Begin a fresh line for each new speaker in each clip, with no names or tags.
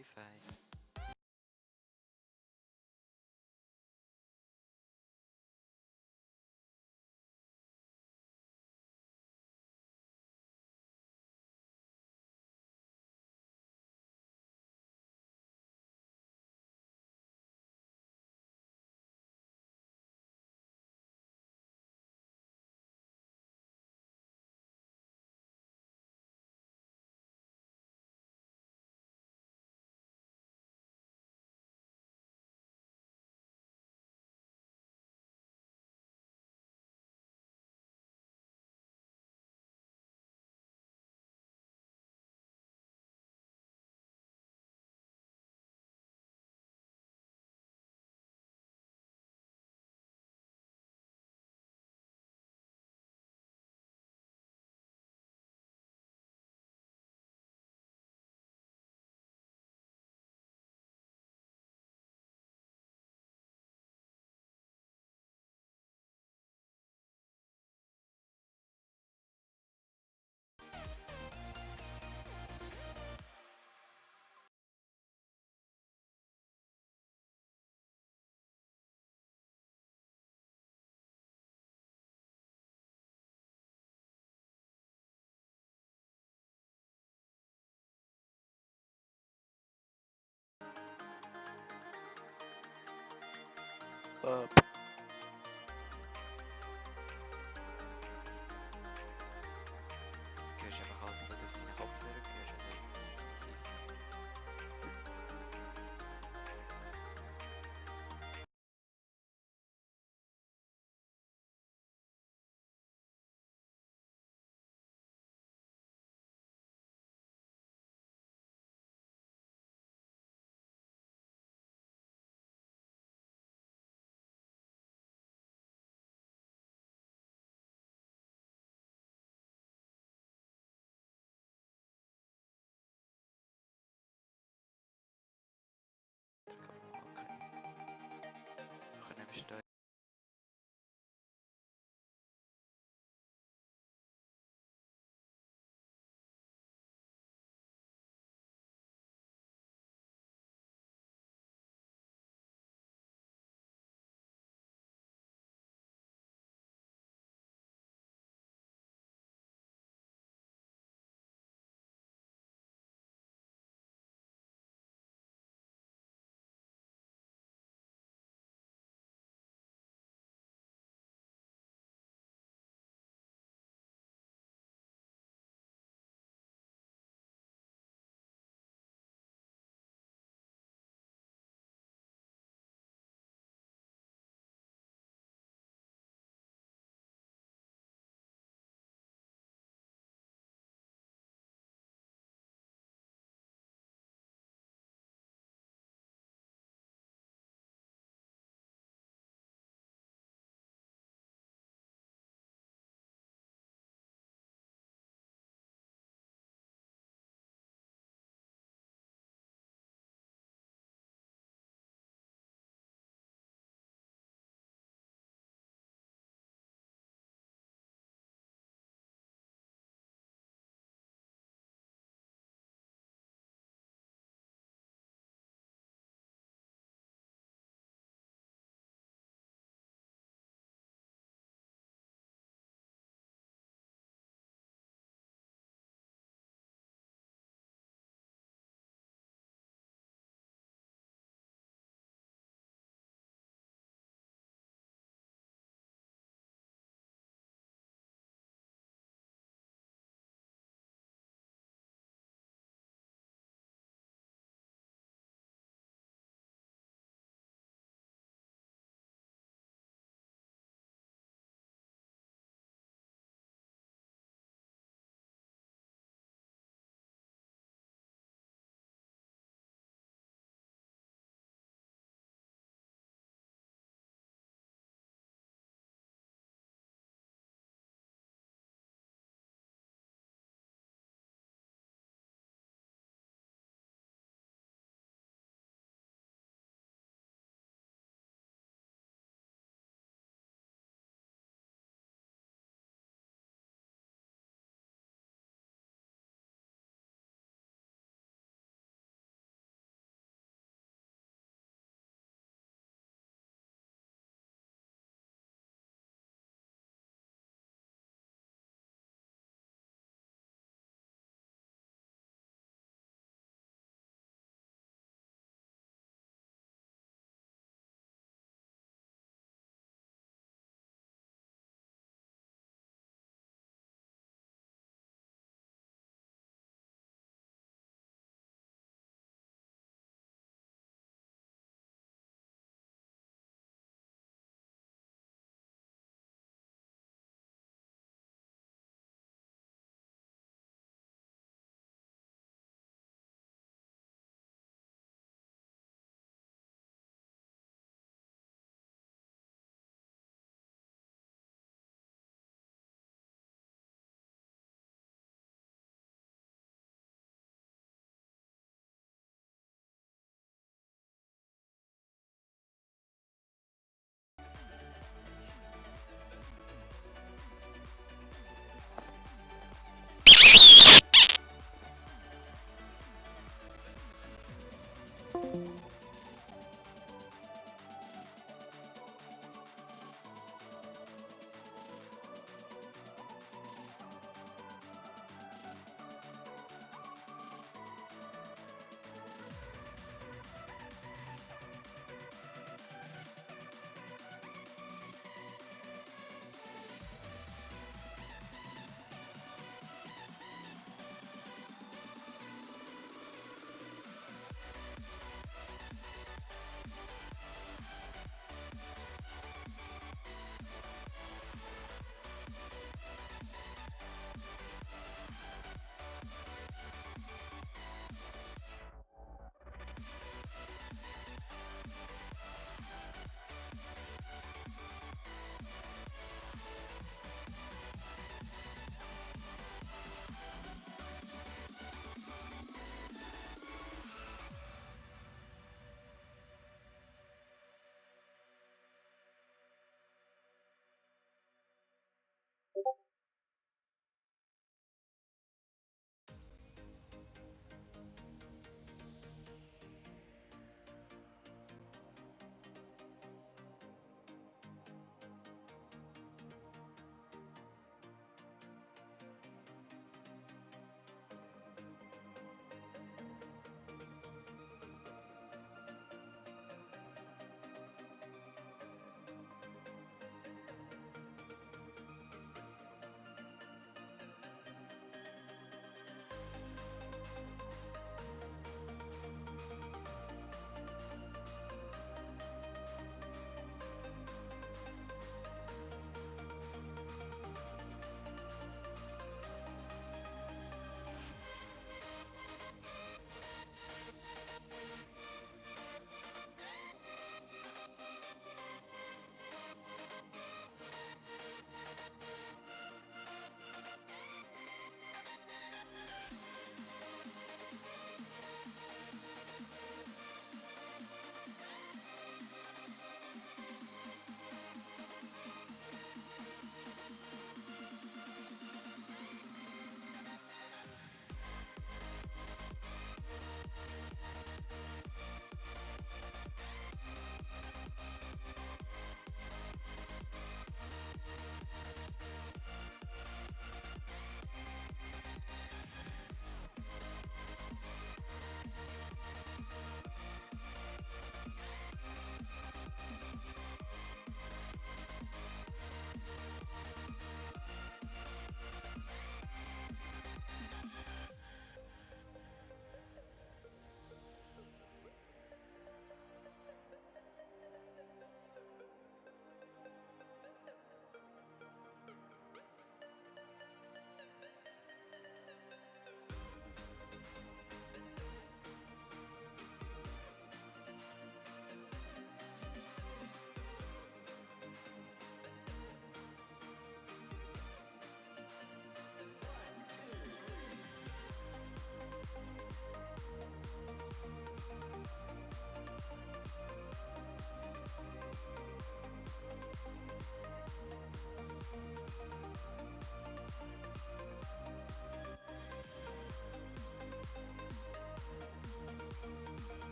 Spotify. Jetzt hörst du einfach alles so auf deinen Kopfhörer, hörst also irgendwie intensiv.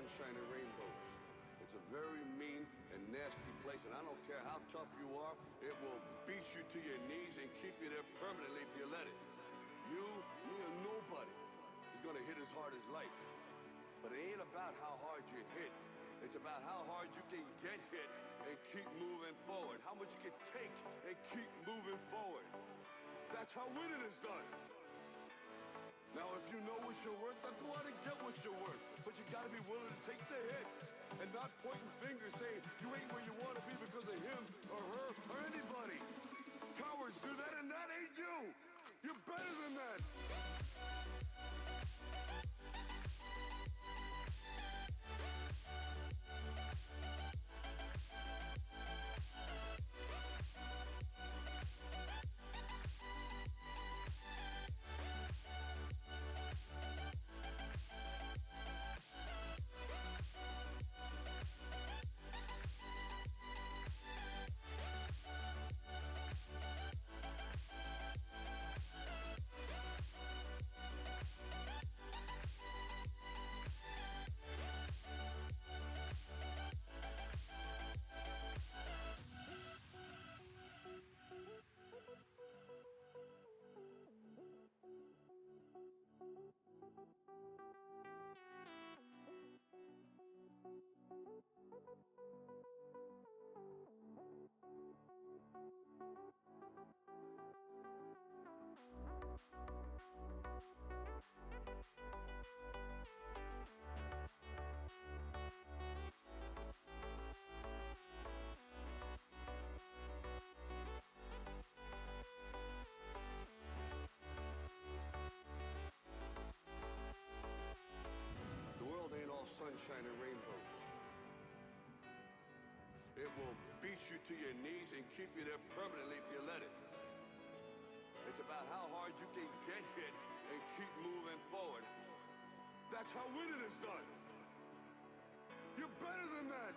sunshine and rainbows. It's a very mean and nasty place, and I don't care how tough you are, it will beat you to your knees and keep you there permanently if you let it. You, me, or nobody is gonna hit as hard as life. But it ain't about how hard you hit. It's about how hard you can get hit and keep moving forward. How much you can take and keep moving forward. That's how winning is done. Now, if you know what you're worth, then go out and get what you're worth. But you gotta be willing to take the hits and not pointing fingers saying you ain't where you wanna be because of him or her or anybody. Cowards do that, and that ain't you. You're better than that. Sunshine and rainbows. It will beat you to your knees and keep you there permanently if you let it. It's about how hard you can get hit and keep moving forward. That's how winning is done. You're better than that.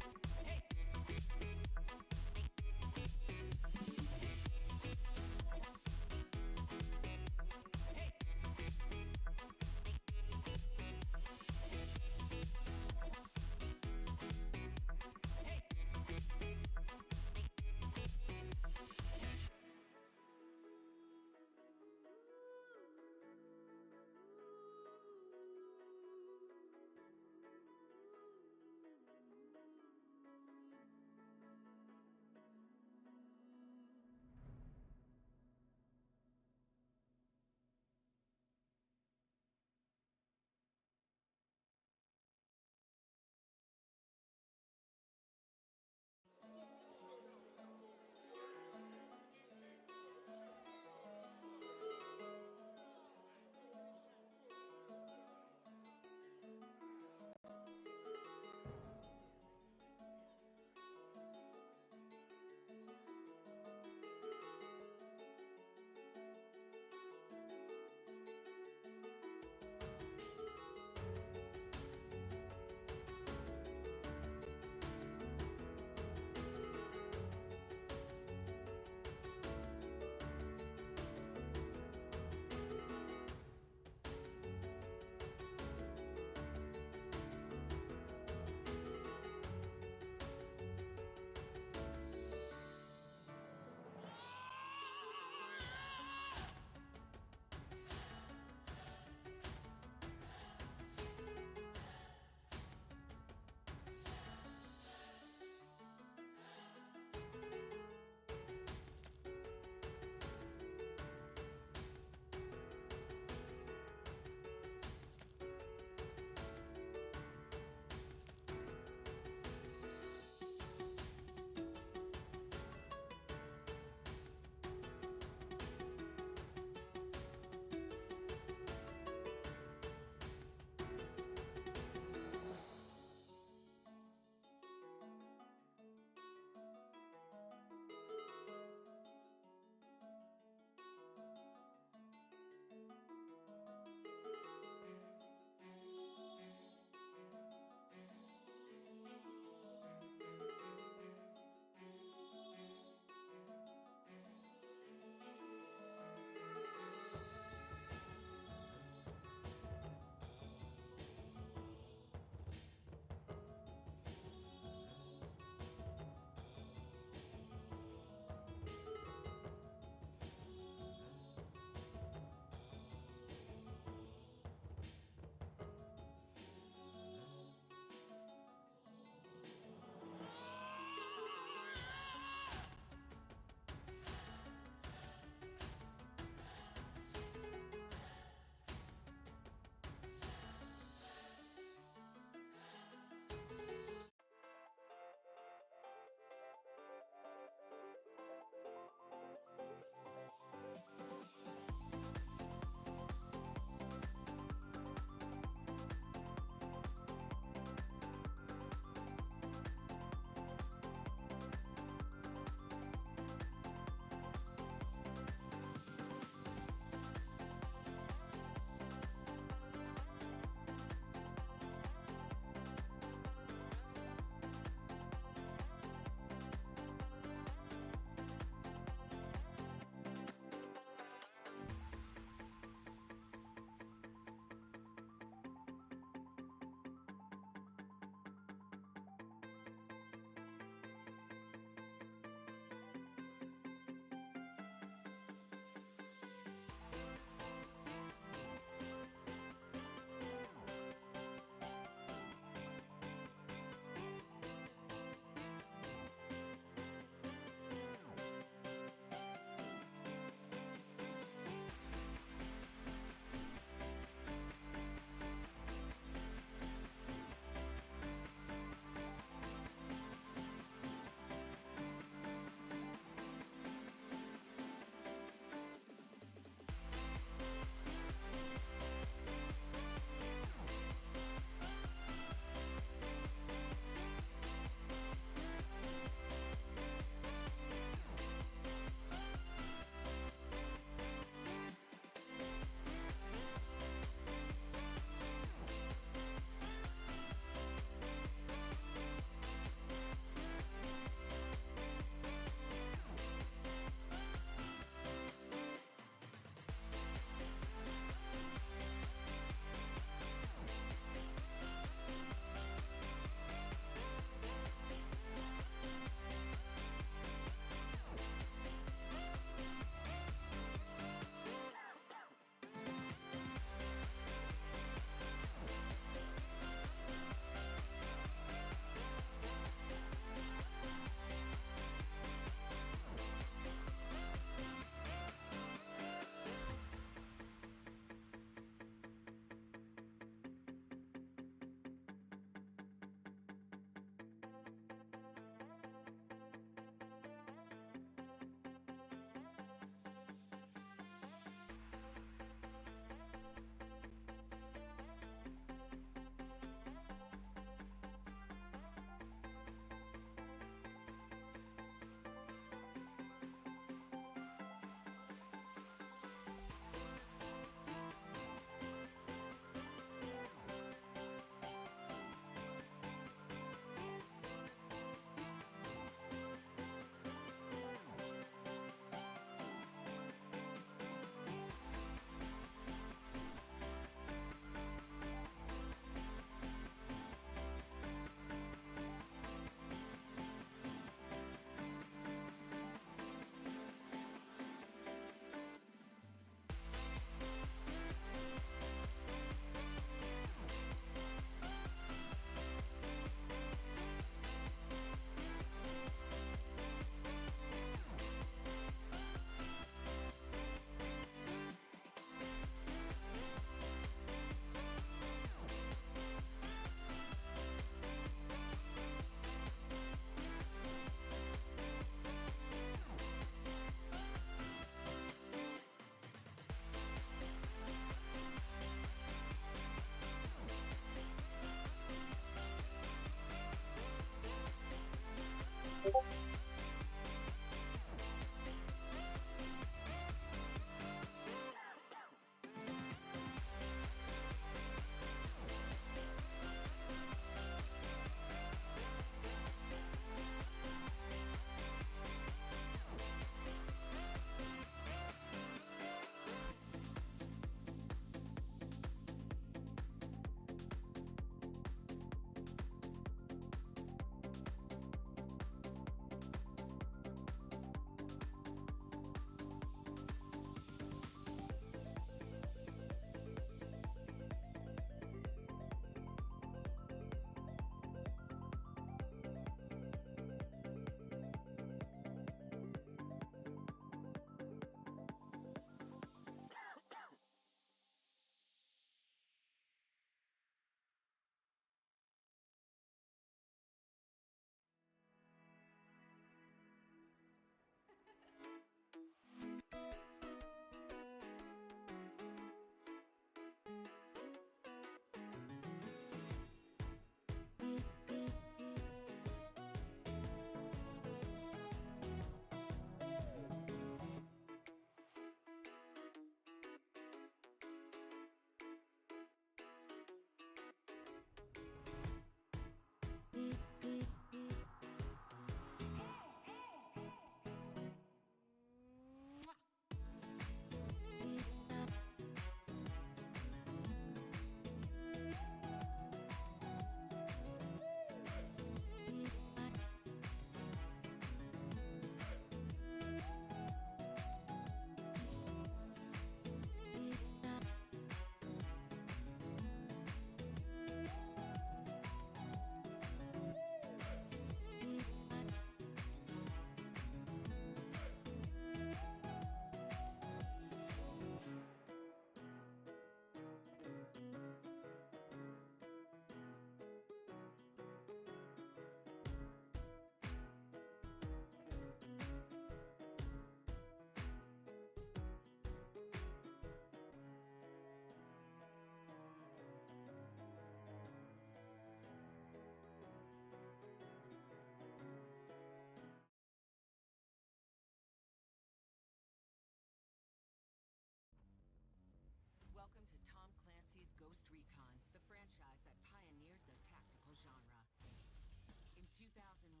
2001,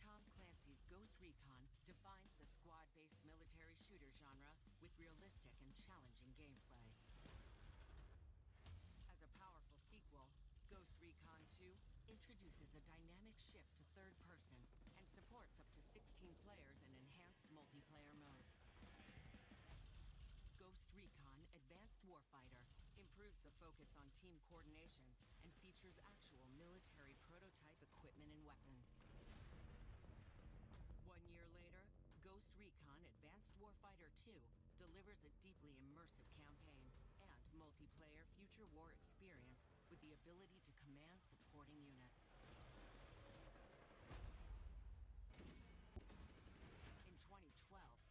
Tom Clancy's Ghost Recon defines the squad-based military shooter genre with realistic and challenging gameplay. As a powerful sequel, Ghost Recon 2 introduces a dynamic shift to third person and supports up to 16 players in enhanced multiplayer modes. Ghost Recon Advanced Warfighter improves the focus on team coordination and features actual military prototype equipment and weapons. 1 year later, Ghost Recon Advanced Warfighter 2 delivers a deeply immersive campaign and multiplayer future war experience with the ability to command supporting units. In 2012,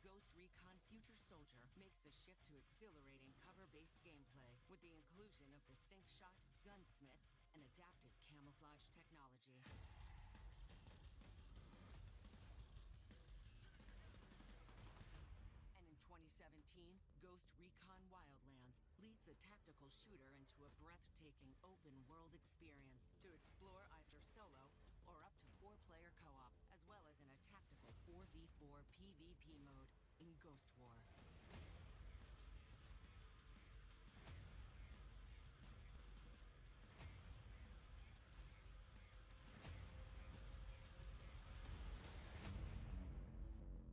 Ghost Recon Future Soldier makes the shift to exhilarating cover-based gameplay with the inclusion of the Sync Shot, Gunsmith, and adaptive camouflage technology. And in 2017, Ghost Recon Wildlands leads the tactical shooter into a breathtaking open-world experience to explore either solo or up to 4-player co-op, as well as in a tactical 4v4 PvP mode in Ghost War.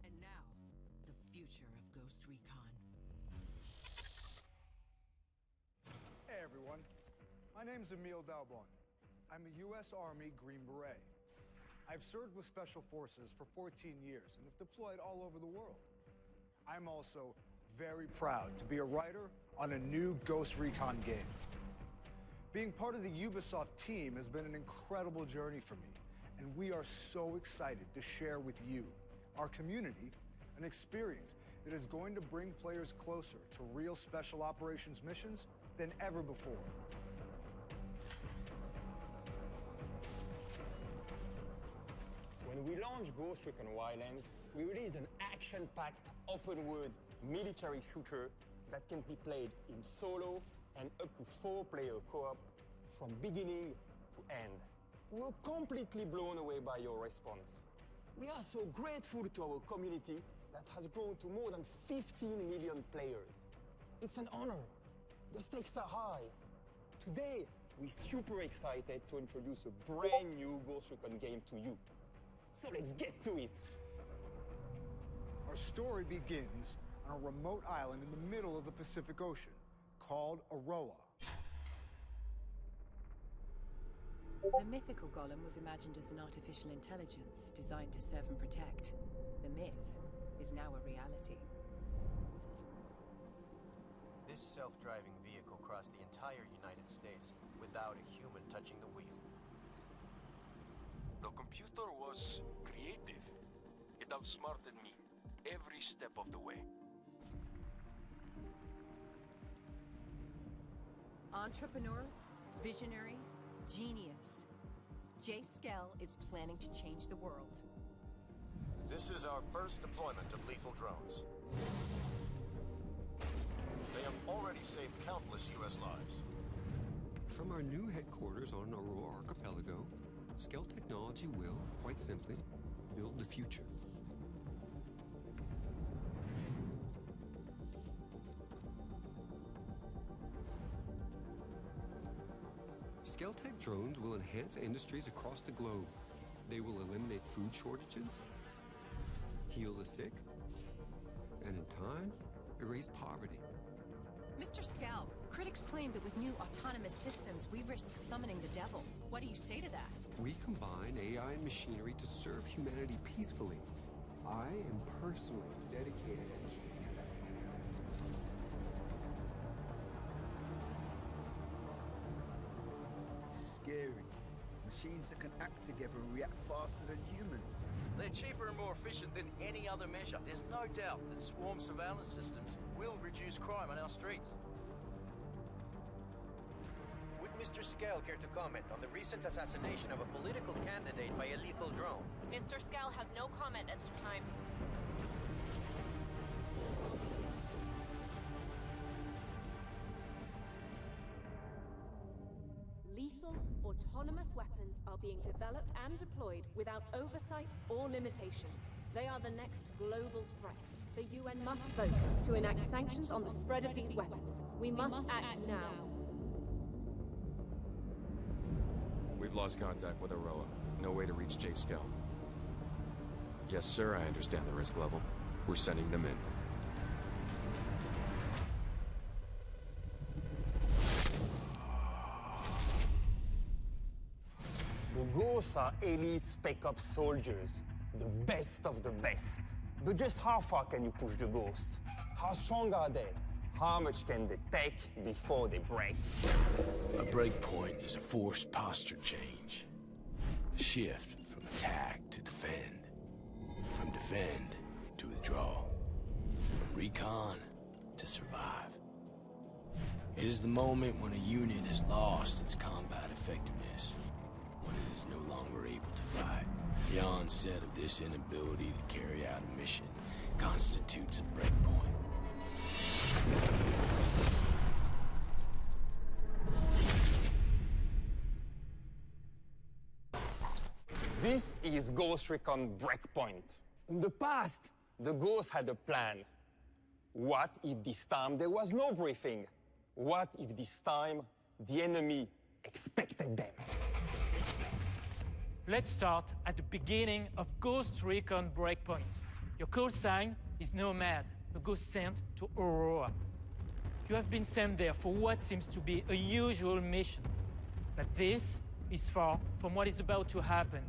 And now, the future of Ghost Recon.
Hey everyone, my name's Emil Dalbon. I'm a U.S. Army Green Beret. I've served with Special Forces for 14 years and have deployed all over the world. I'm also very proud to be a writer on a new Ghost Recon game. Being part of the Ubisoft team has been an incredible journey for me, and we are so excited to share with you, our community, an experience that is going to bring players closer to real special operations missions than ever before.
When we launched Ghost Recon Wildlands, we released an action-packed, open-world military shooter that can be played in solo and up to 4-player co-op from beginning to end. We were completely blown away by your response. We are so grateful to our community that has grown to more than 15 million players. It's an honor. The stakes are high. Today, we're super excited to introduce a brand new Ghost Recon game to you. So let's get to it.
Our story begins on a remote island in the middle of the Pacific Ocean called Aroa.
The mythical golem was imagined as an artificial intelligence designed to serve and protect. The myth is now a reality.
This self-driving vehicle crossed the entire United States without a human touching the wheel.
The computer was creative. It outsmarted me every step of the way.
Entrepreneur, visionary, genius. Jay Skell is planning to change the world.
This is our first deployment of lethal drones. They have already saved countless U.S. lives.
From our new headquarters on Aroa Archipelago, Skell Technology will, quite simply, build the future. Skell-Tech drones will enhance industries across the globe. They will eliminate food shortages, heal the sick, and in time, erase poverty.
Mr. Skell, critics claim that with new autonomous systems, we risk summoning the devil. What do you say to that?
We combine AI and machinery to serve humanity peacefully. I am personally dedicated to keeping that.
Scary. Machines that can act together and react faster than humans.
They're cheaper and more efficient than any other measure. There's no doubt that swarm surveillance systems will reduce crime on our streets.
Would Mr. Skell care to comment on the recent assassination of a political candidate by a lethal drone?
Mr. Skell has no comment at this time.
Lethal or
autonomous weapons are being developed and deployed without oversight or limitations. They are the next global threat. The UN must vote to enact sanctions on the spread of these weapons. We must act now.
We've lost contact with Aroa. No way to reach Jake Skell. Yes, sir, I understand the risk level. We're sending them in.
The Ghosts are elite Spec Ops soldiers, the best of the best. But just how far can you push the Ghosts? How strong are they? How much can they take before they break?
A breakpoint is a forced posture change. Shift from attack to defend. From defend to withdraw. From recon to survive. It is the moment when a unit has lost its combat effectiveness. When it is no longer able to fight. The onset of this inability to carry out a mission constitutes a breakpoint.
This is Ghost Recon Breakpoint. In the past, the Ghosts had a plan. What if this time there was no briefing? What if this time the enemy expected them?
Let's start at the beginning of Ghost Recon Breakpoint. Your call sign is Nomad, a ghost sent to Aurora. You have been sent there for what seems to be a usual mission. But this is far from what is about to happen.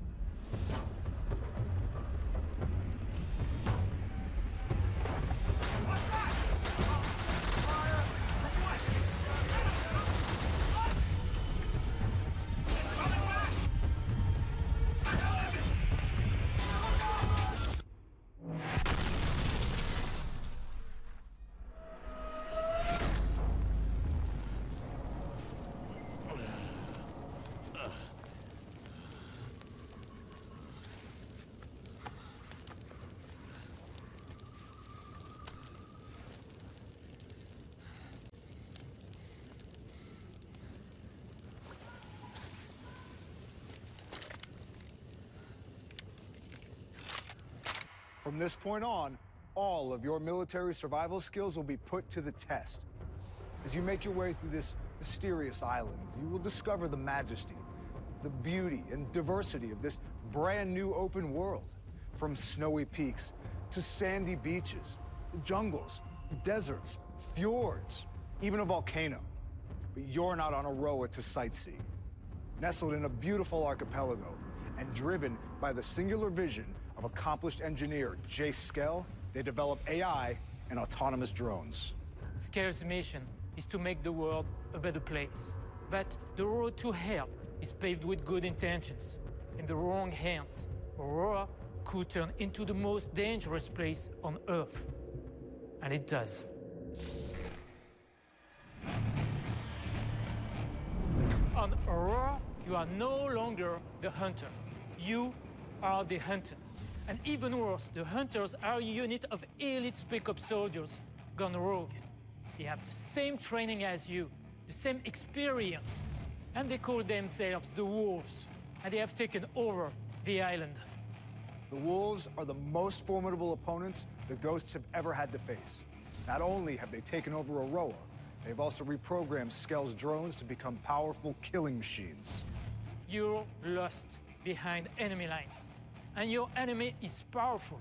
From this point on, all of your military survival skills will be put to the test. As you make your way through this mysterious island, you will discover the majesty, the beauty and diversity of this brand new open world. From snowy peaks to sandy beaches, jungles, deserts, fjords, even a volcano. But you're not on Aroa to sightsee. Nestled in a beautiful archipelago and driven by the singular vision of accomplished engineer Jake Skell, they develop AI and autonomous drones.
Skell's mission is to make the world a better place. But the road to hell is paved with good intentions. In the wrong hands, Aurora could turn into the most dangerous place on Earth. And it does. On Aurora, you are no longer the hunter. You are the hunted. And even worse, the hunters are a unit of elite Spec Ops soldiers gone rogue. They have the same training as you, the same experience, and they call themselves the Wolves, and they have taken over the island.
The Wolves are the most formidable opponents the Ghosts have ever had to face. Not only have they taken over Aroa, they've also reprogrammed Skell's drones to become powerful killing machines.
You're lost behind enemy lines. And your enemy is powerful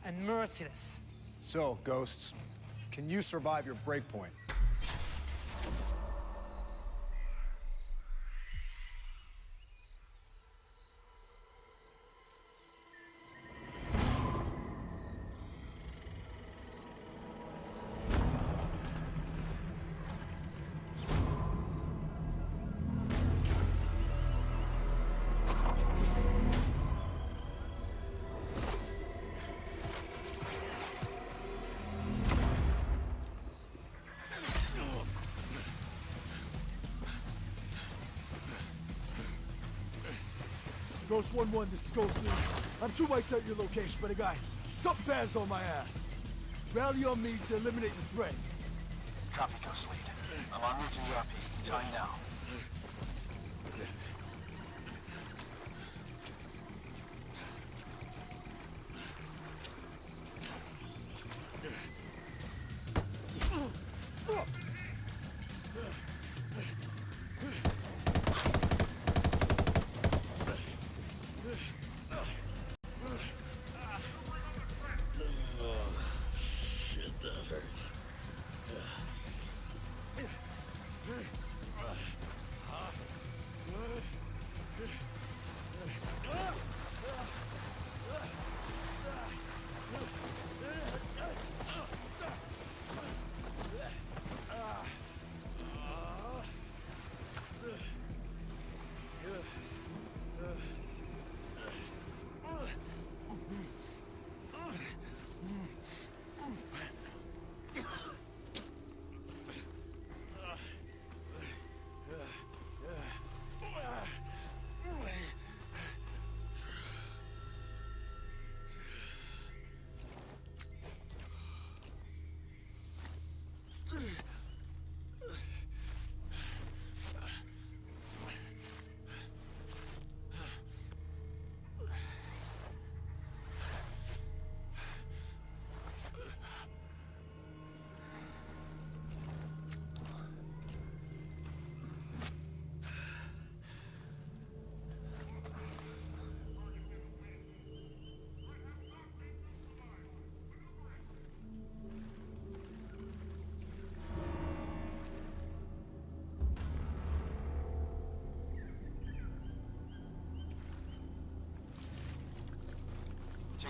and merciless.
So, Ghosts, can you survive your breakpoint?
Ghost 1-1, this is Ghost Lead. I'm 2 mics at your location, but I got something bad's on my ass. Rally on me to eliminate the threat.
Copy, Ghost Lead. I'm en route to ERP. Time now.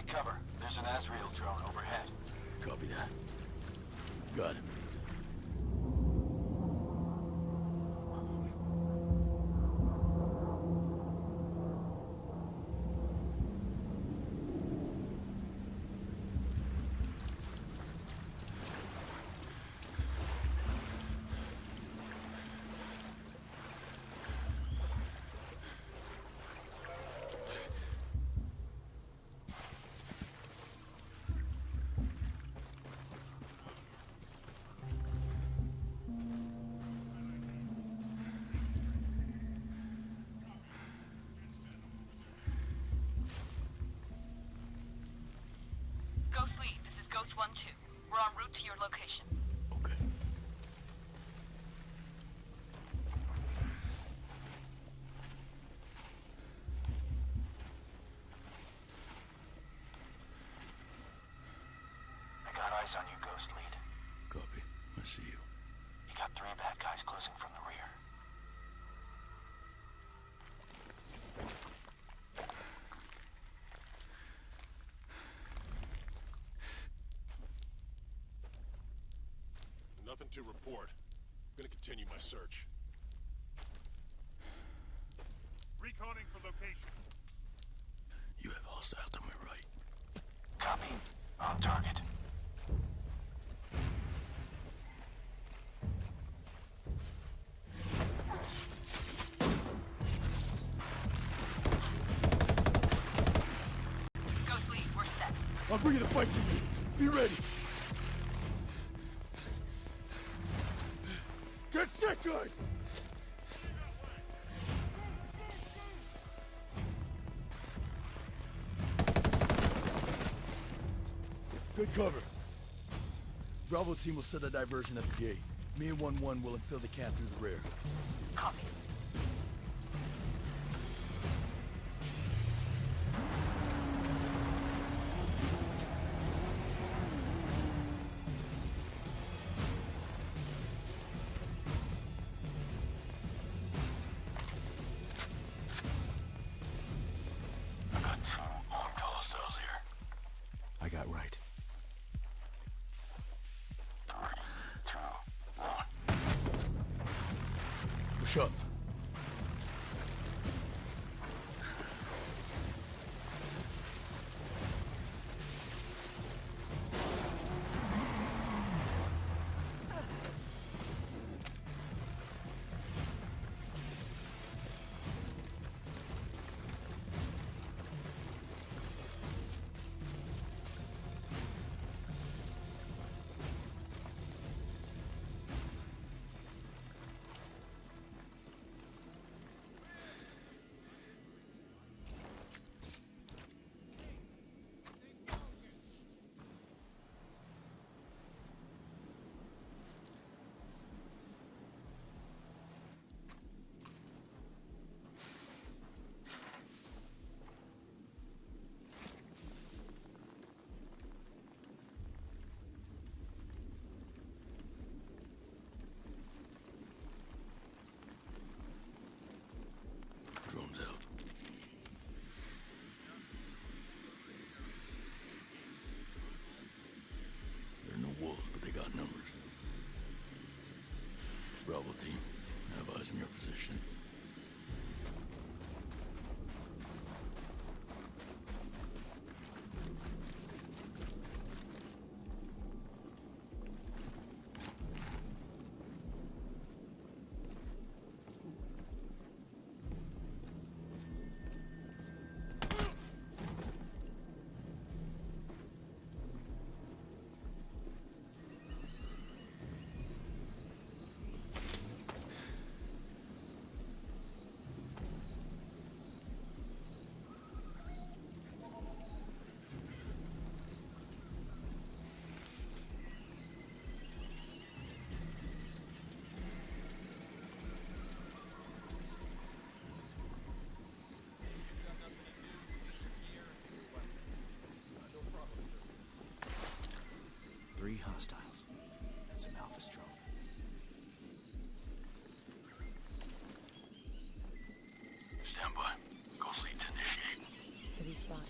Take cover. There's an Azrael drone overhead.
Copy that. Got it.
Ghost Lead, this is Ghost 1-2. We're en route to your location.
Okay.
I got eyes on you, Ghost Lead.
Copy. I see you.
You got 3 bad guys closing from the rear.
Nothing to report. I'm gonna continue my search. Reconning for location.
You have hostile to my right.
Copy. On target.
Ghost Lead, we're set.
I'm bringing the fight to you. Be ready. Get set, guys! Good cover. Bravo team will set a diversion at the gate. Me and 1-1 will infill the camp through the rear.
Copy.
I got 2 armed hostiles here. I got right. 3, 2, 1.
Push up.
Drones out. There are no wolves, but they got numbers. Bravo team, I have eyes in your position.
Hostiles. That's an Alpha drone.
Stand by. Ghost Lead to initiate.
Have you spotted?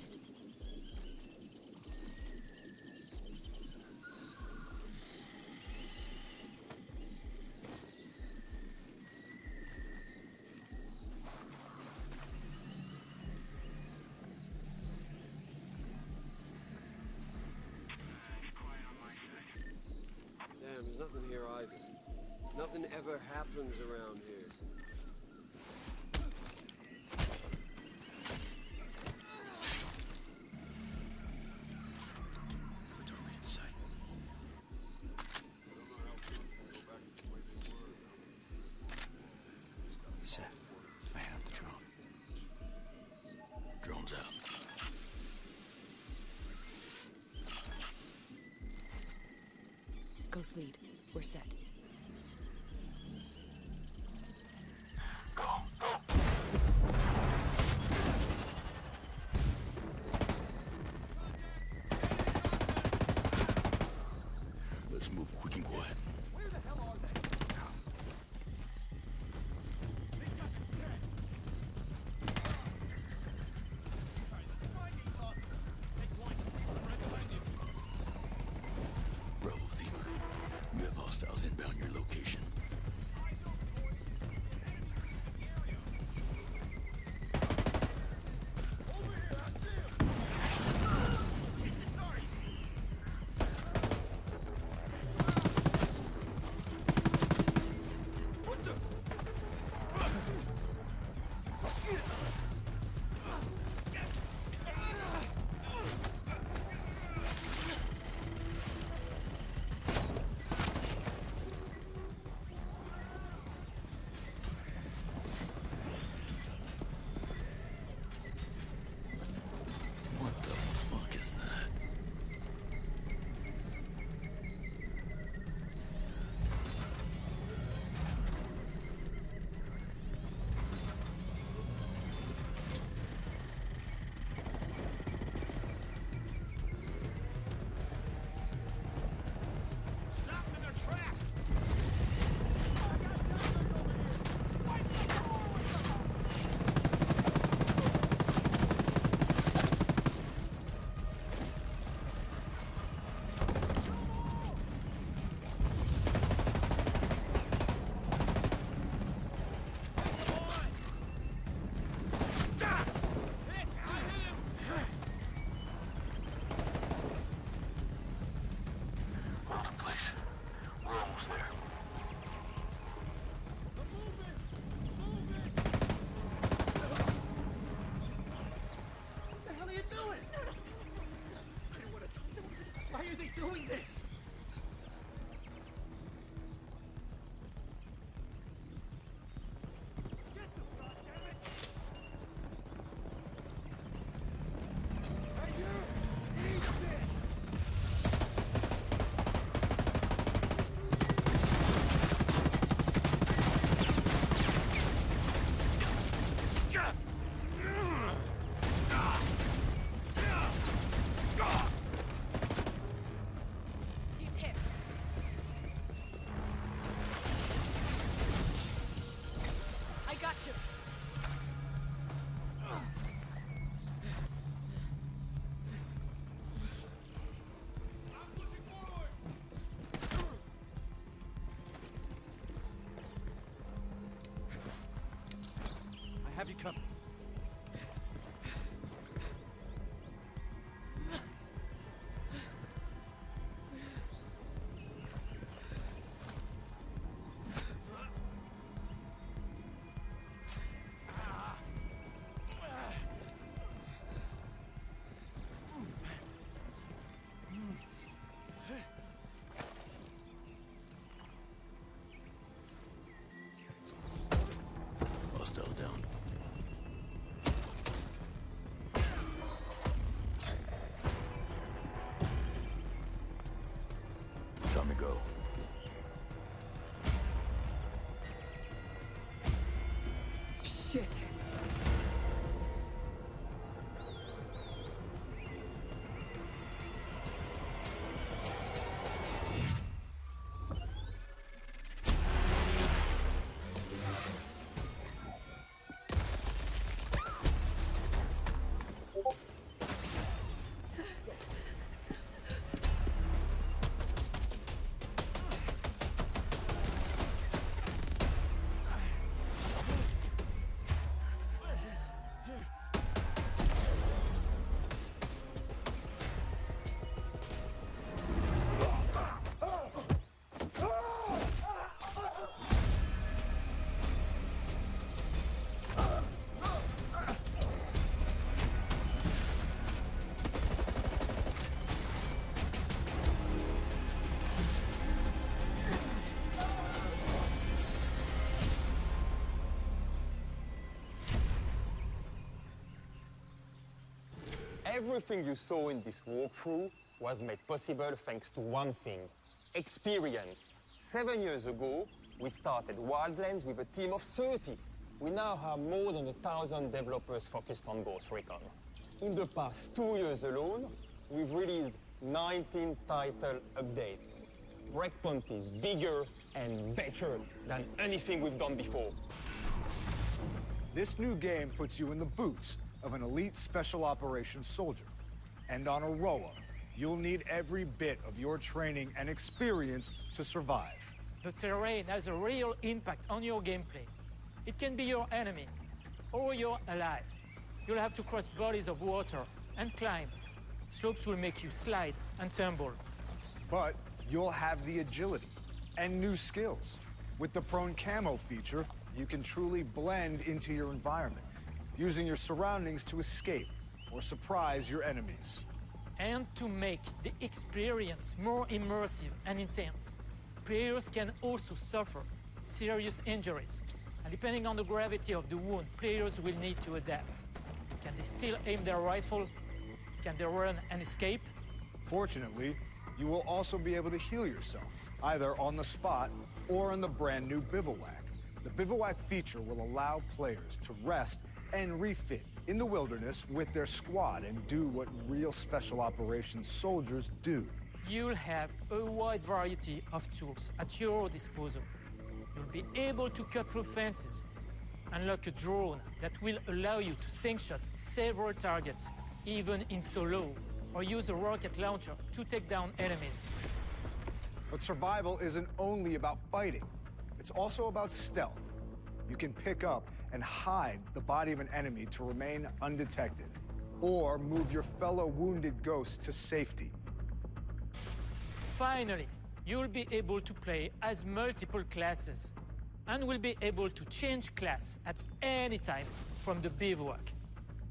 Nothing ever happens around here.
The target in sight. Set. I have the drone. Drone's out.
Ghost lead. We're set.
Let's move quick and quiet.
Where the hell are they? These guys are dead. Alright, let's find these hostages. Take point. Right behind you.
Bravo team. You have hostiles inbound your location. What the fuck is that?
Stop them in their tracks!
Hold in place. We're almost there.
What the hell are you doing? I don't want to talk to them. Why are they doing this? Get them, goddammit! Hey, you! Eat this!
He's hit. I got you.
I have you covered.
Hostile down. Time to go.
Shit.
Everything you saw in this walkthrough was made possible thanks to one thing: experience. 7 years ago, we started Wildlands with a team of 30. We now have more than 1,000 developers focused on Ghost Recon. In the past 2 years alone, we've released 19 title updates. Breakpoint is bigger and better than anything we've done before.
This new game puts you in the boots of an elite special operations soldier. And on Aroa, you'll need every bit of your training and experience to survive.
The terrain has a real impact on your gameplay. It can be your enemy or your ally. You'll have to cross bodies of water and climb. Slopes will make you slide and tumble.
But you'll have the agility and new skills. With the prone camo feature, you can truly blend into your environment, using your surroundings to escape or surprise your enemies.
And to make the experience more immersive and intense, players can also suffer serious injuries. And depending on the gravity of the wound, players will need to adapt. Can they still aim their rifle? Can they run and escape?
Fortunately, you will also be able to heal yourself, either on the spot or in the brand new Bivouac. The Bivouac feature will allow players to rest and refit in the wilderness with their squad and do what real special operations soldiers do.
You'll have a wide variety of tools at your disposal. You'll be able to cut through fences, unlock a drone that will allow you to sink-shot several targets, even in solo, or use a rocket launcher to take down enemies.
But survival isn't only about fighting. It's also about stealth. You can pick up and hide the body of an enemy to remain undetected, or move your fellow wounded ghosts to safety.
Finally, you'll be able to play as multiple classes, and will be able to change class at any time from the Bivouac.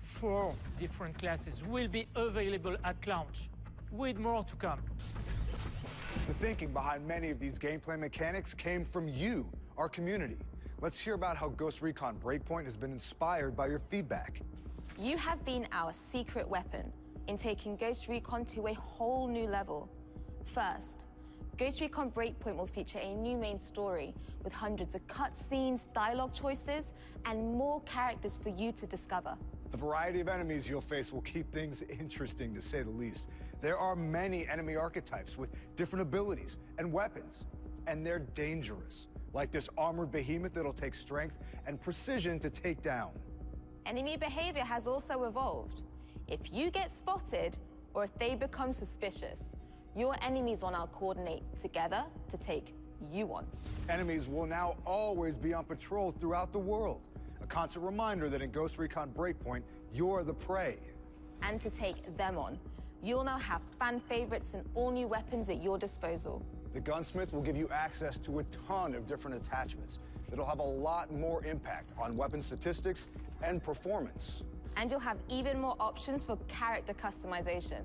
4 different classes will be available at launch, with more to come.
The thinking behind many of these gameplay mechanics came from you, our community. Let's hear about how Ghost Recon Breakpoint has been inspired by your feedback.
You have been our secret weapon in taking Ghost Recon to a whole new level. First, Ghost Recon Breakpoint will feature a new main story with hundreds of cutscenes, dialogue choices, and more characters for you to discover.
The variety of enemies you'll face will keep things interesting, to say the least. There are many enemy archetypes with different abilities and weapons, and they're dangerous, like this armored behemoth that'll take strength and precision to take down.
Enemy behavior has also evolved. If you get spotted, or if they become suspicious, your enemies will now coordinate together to take you on.
Enemies will now always be on patrol throughout the world. A constant reminder that in Ghost Recon Breakpoint, you're the prey.
And to take them on, you'll now have fan favorites and all new weapons at your disposal.
The Gunsmith will give you access to a ton of different attachments that'll have a lot more impact on weapon statistics and performance.
And you'll have even more options for character customization.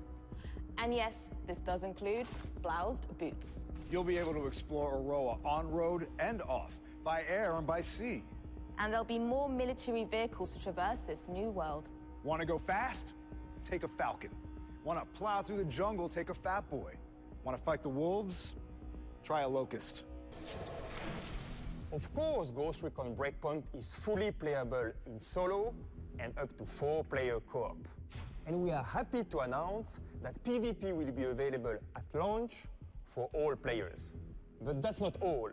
And yes, this does include bloused boots.
You'll be able to explore Aroa on-road and off, by air and by sea.
And there'll be more military vehicles to traverse this new world.
Want to go fast? Take a Falcon. Want to plow through the jungle? Take a Fat Boy. Want to fight the wolves? Try a Locust.
Of course, Ghost Recon Breakpoint is fully playable in solo and up to 4-player co-op. And we are happy to announce that PvP will be available at launch for all players. But that's not all.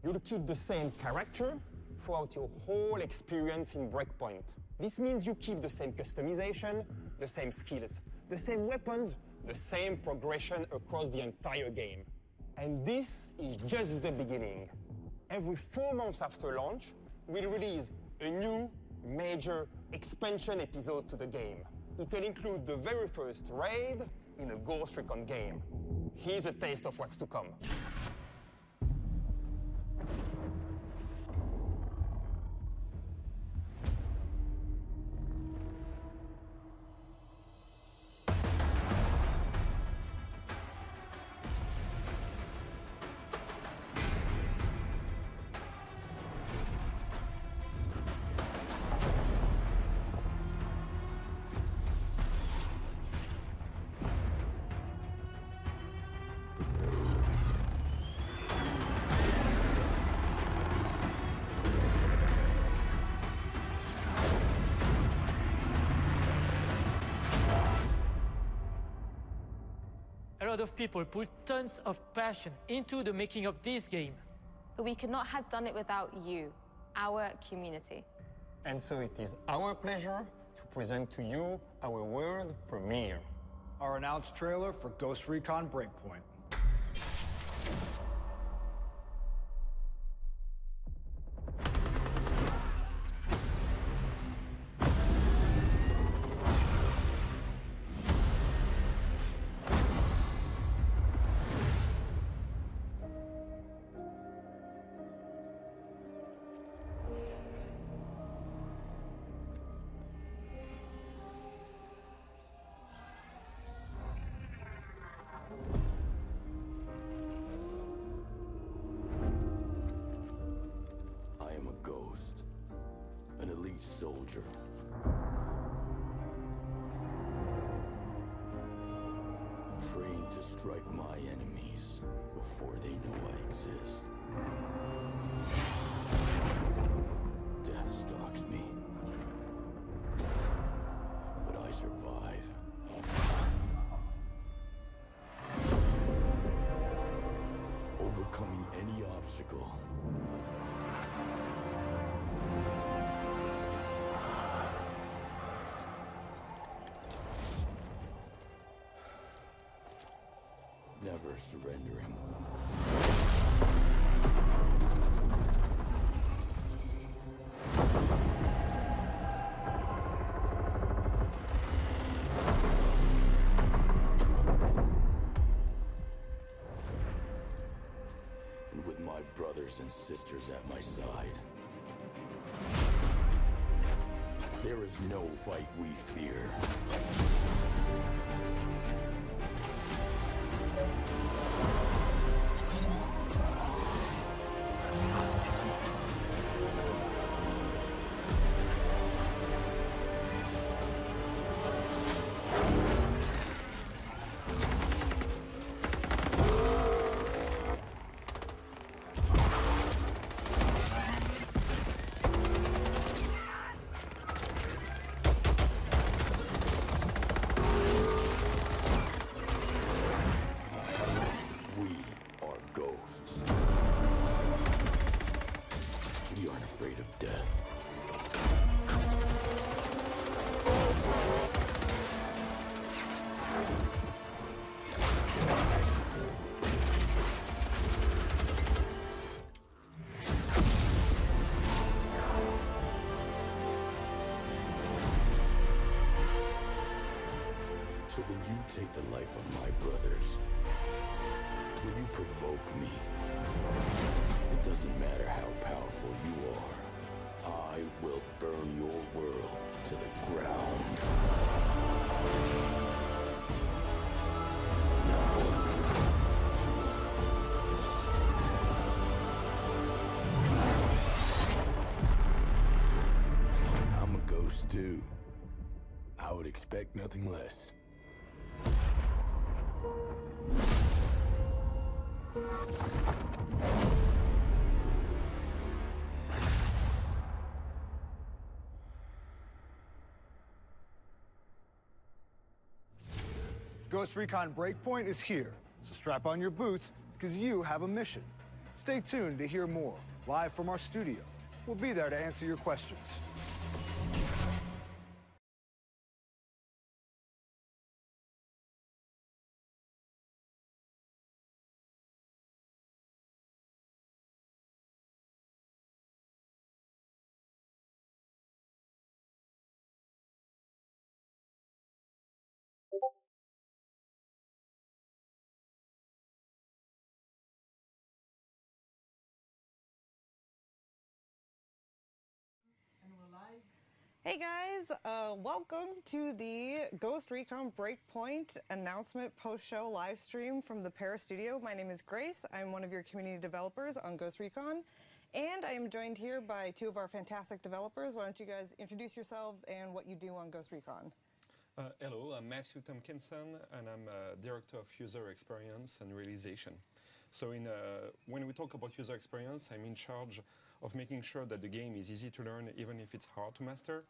You'll keep the same character throughout your whole experience in Breakpoint. This means you keep the same customization, the same skills, the same weapons, the same progression across the entire game. And this is just the beginning. Every 4 months after launch, we'll release a new major expansion episode to the game. It'll include the very first raid in a Ghost Recon game. Here's a taste of what's to come.
lot of people put tons of passion into the making of this game.
But we could not have done it without you, our community.
And so it is our pleasure to present to you our world premiere.
Our announced trailer for Ghost Recon Breakpoint.
An elite soldier. Trained to strike my enemies before they know I exist. Death stalks me. But I survive. Overcoming any obstacle. Never surrendering. And with my brothers and sisters at my side, there is no fight we fear. We aren't afraid of death. So when you take the life of my brothers, when you provoke me, it doesn't matter how powerful you are, I will burn your world to the ground. I'm a ghost too. I would expect nothing less.
Ghost Recon Breakpoint is here, so strap on your boots because you have a mission. Stay tuned to hear more, live from our studio. We'll be there to answer your questions.
Hey guys, welcome to the Ghost Recon Breakpoint announcement post-show live stream from the Paris studio. My name is Grace. I'm one of your community developers on Ghost Recon, and I am joined here by two of our fantastic developers. Why don't you guys introduce yourselves and what you do on Ghost Recon?
Hello, I'm Matthew Tompkinson, and I'm Director of User Experience and Realization. So when we talk about user experience, I'm in charge of making sure that the game is easy to learn, even if it's hard to master.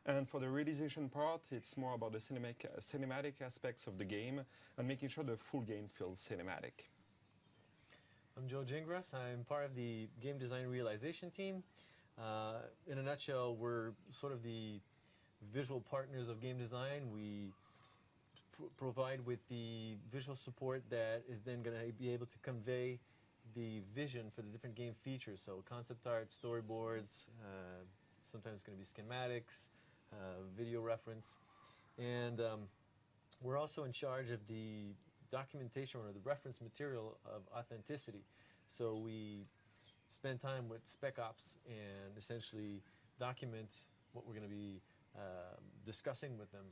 And for the realization part, it's more about the cinematic aspects of the game and making sure the full game feels cinematic.
I'm Joe Gingras. I'm part of the game design realization team. In a nutshell, we're sort of the visual partners of game design. We provide with the visual support that is then going to be able to convey the vision for the different game features. So concept art, storyboards, sometimes it's going to be schematics, video reference. And we're also in charge of the documentation or the reference material of authenticity. So we spend time with Spec Ops and essentially document what we're going to be discussing with them,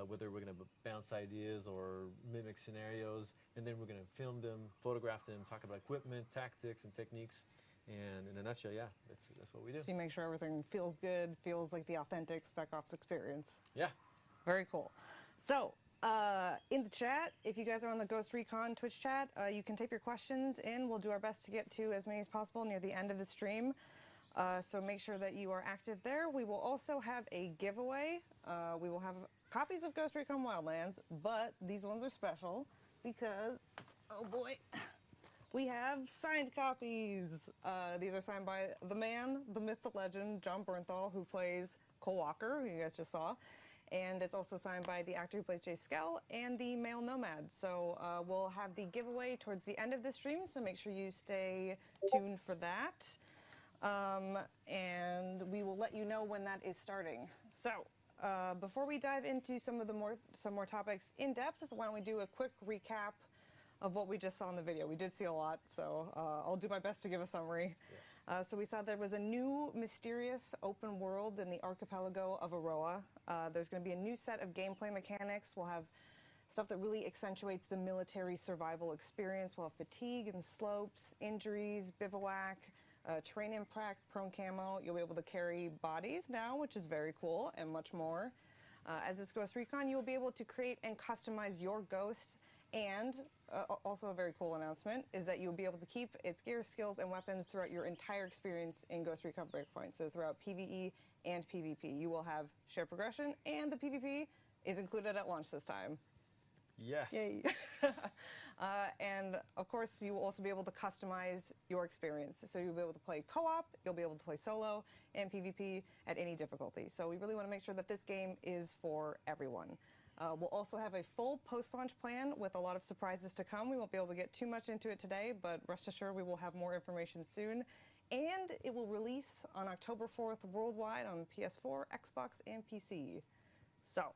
whether we're going to bounce ideas or mimic scenarios, and then we're going to film them, photograph them, talk about equipment, tactics, and techniques. And in a nutshell, yeah, that's what we do.
So you make sure everything feels good, feels like the authentic Spec Ops experience.
Yeah.
Very cool. So, in the chat, if you guys are on the Ghost Recon Twitch chat, you can type your questions in. We'll do our best to get to as many as possible near the end of the stream. So make sure that you are active there. We will also have a giveaway. We will have copies of Ghost Recon Wildlands, but these ones are special because, oh boy, we have signed copies. These are signed by the man, the myth, the legend, Jon Bernthal, who plays Cole Walker, who you guys just saw. And it's also signed by the actor who plays Jay Skell and the male Nomad. So we'll have the giveaway towards the end of the stream, so make sure you stay tuned for that. And we will let you know when that is starting. So before we dive into some more topics in depth, why don't we do a quick recap of what we just saw in the video. We did see a lot, so I'll do my best to give a summary. Yes. So we saw there was a new mysterious open world in the archipelago of Aroa. There's going to be a new set of gameplay mechanics. We'll have stuff that really accentuates the military survival experience. We'll have fatigue and slopes, injuries, bivouac, terrain impact, prone camo. You'll be able to carry bodies now, which is very cool, and much more. As this Ghost Recon, you will be able to create and customize your ghost. And also a very cool announcement is that you'll be able to keep its gear, skills, and weapons throughout your entire experience in Ghost Recon Breakpoint. So throughout PvE and PvP, you will have shared progression, and the PvP is included at launch this time.
Yes.
Yay. And of course, you will also be able to customize your experience. So you'll be able to play co-op, you'll be able to play solo, and PvP at any difficulty. So we really want to make sure that this game is for everyone. We'll also have a full post-launch plan with a lot of surprises to come. We won't be able to get too much into it today, but rest assured we will have more information soon. And it will release on October 4th worldwide on PS4, Xbox, and PC. So,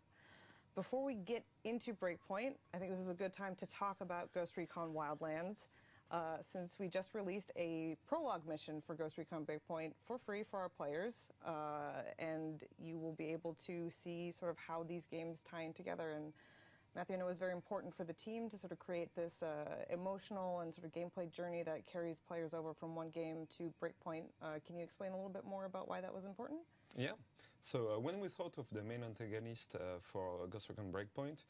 before we get into Breakpoint, I think this is a good time to talk about Ghost Recon Wildlands. Since we just released a prologue mission for Ghost Recon Breakpoint for free for our players, and you will be able to see sort of how these games tie in together. And Matthew, I know it was very important for the team to sort of create this emotional and sort of gameplay journey that carries players over from one game to Breakpoint. Can you explain a little bit more about why that was important?
Yeah. So when we thought of the main antagonist for Ghost Recon Breakpoint,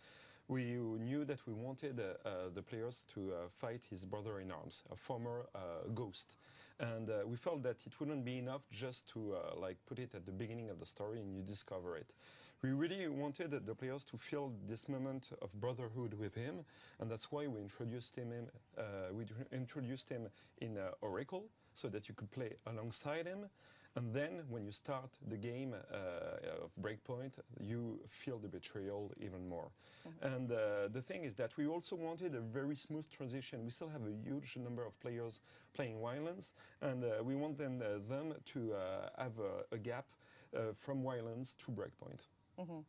we knew that we wanted the players to fight his brother-in-arms, a former ghost. And we felt that it wouldn't be enough just to like put it at the beginning of the story and you discover it. We really wanted the players to feel this moment of brotherhood with him, and that's why we introduced him in Oracle, so that you could play alongside him. And then, when you start the game of Breakpoint, you feel the betrayal even more. Mm-hmm. And the thing is that we also wanted a very smooth transition. We still have a huge number of players playing Wildlands, and we want them to have a gap from Wildlands to Breakpoint.
Mm-hmm.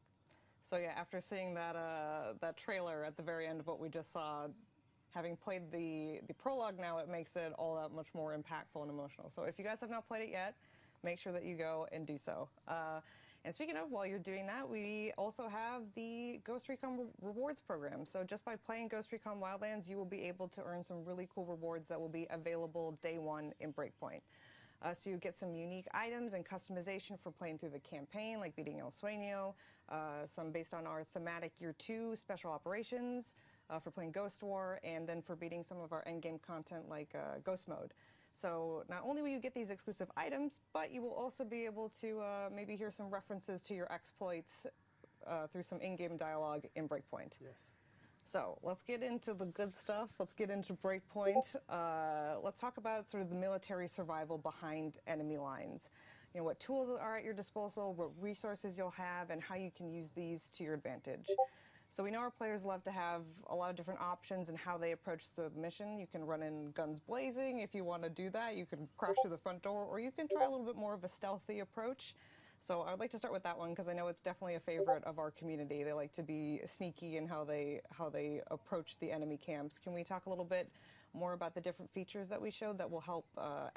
So yeah, after seeing that trailer at the very end of what we just saw, having played the prologue now, it makes it all that much more impactful and emotional. So if you guys have not played it yet, make sure that you go and do so. And speaking of, while you're doing that, we also have the Ghost Recon Rewards program. So just by playing Ghost Recon Wildlands, you will be able to earn some really cool rewards that will be available day one in Breakpoint. So you get some unique items and customization for playing through the campaign, like beating El Sueño, some based on our thematic Year 2 special operations, for playing Ghost War, and then for beating some of our endgame content like Ghost Mode. So not only will you get these exclusive items, but you will also be able to maybe hear some references to your exploits through some in-game dialogue in Breakpoint.
Yes.
So let's get into the good stuff. Let's get into Breakpoint. Let's talk about sort of the military survival behind enemy lines. You know, what tools are at your disposal, what resources you'll have, and how you can use these to your advantage. So we know our players love to have a lot of different options in how they approach the mission. You can run in guns blazing if you want to do that. You can crash through the front door, or you can try a little bit more of a stealthy approach. So I'd like to start with that one because I know it's definitely a favorite of our community. They like to be sneaky in how they approach the enemy camps. Can we talk a little bit more about the different features that we showed that will help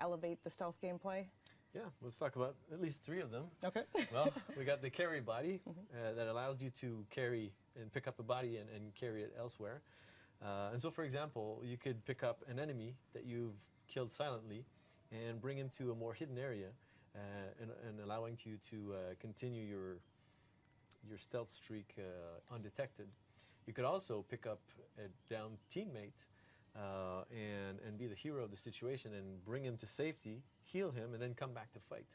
elevate the stealth gameplay?
Yeah, let's talk about at least 3 of them.
Okay.
Well, we got the carry body that allows you to carry and pick up a body and carry it elsewhere. And so, for example, you could pick up an enemy that you've killed silently and bring him to a more hidden area and allowing you to continue your stealth streak undetected. You could also pick up a downed teammate and be the hero of the situation and bring him to safety, heal him, and then come back to fight.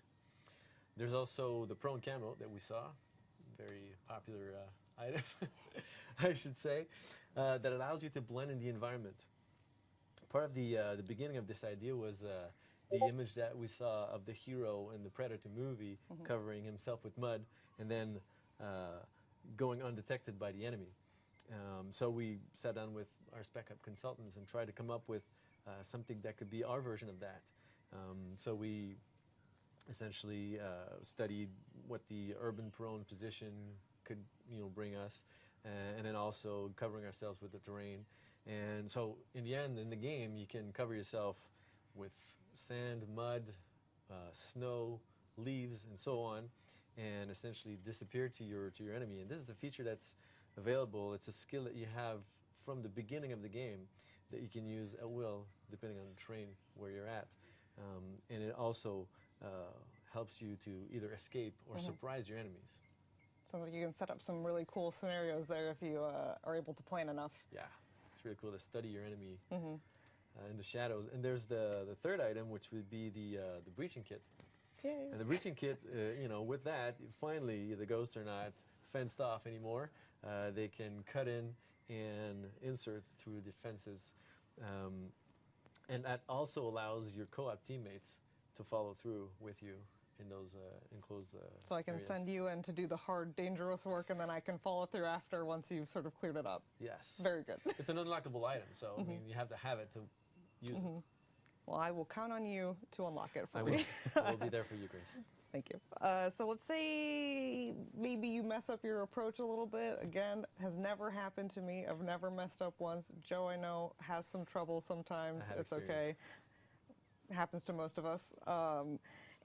There's also the prone camo that we saw, very popular item, I should say, that allows you to blend in the environment. Part of the beginning of this idea was the image that we saw of the hero in the Predator movie covering himself with mud and then going undetected by the enemy. So we sat down with our Spec Up consultants and tried to come up with something that could be our version of that. So we essentially studied what the urban prone position could bring us, and then also covering ourselves with the terrain. And so in the end, in the game, you can cover yourself with sand, mud, snow, leaves, and so on, and essentially disappear to your enemy. And this is a feature that's available. It's a skill that you have from the beginning of the game that you can use at will, depending on the terrain where you're at. And it also helps you to either escape or surprise your enemies.
Sounds like you can set up some really cool scenarios there if you are able to plan enough.
Yeah, it's really cool to study your enemy in the shadows. And there's the third item, which would be the breaching kit.
Yay.
And the breaching kit, with that, finally the ghosts are not fenced off anymore. They can cut in and insert through defenses. And that also allows your co-op teammates to follow through with you in those enclosed
So I can
areas.
send you in to do the hard, dangerous work, and then I can follow through after once you've sort of cleared it up.
Yes.
Very good.
It's an unlockable item, so I mean, you have to have it to use it.
Well, I will count on you to unlock it for
I
me.
will be there for you, Grace.
Thank you. So let's say maybe you mess up your approach a little bit. Again, has never happened to me. I've never messed up once. Joe, I know, has some trouble sometimes.
I have
It's okay.
experience.
It happens to most of us.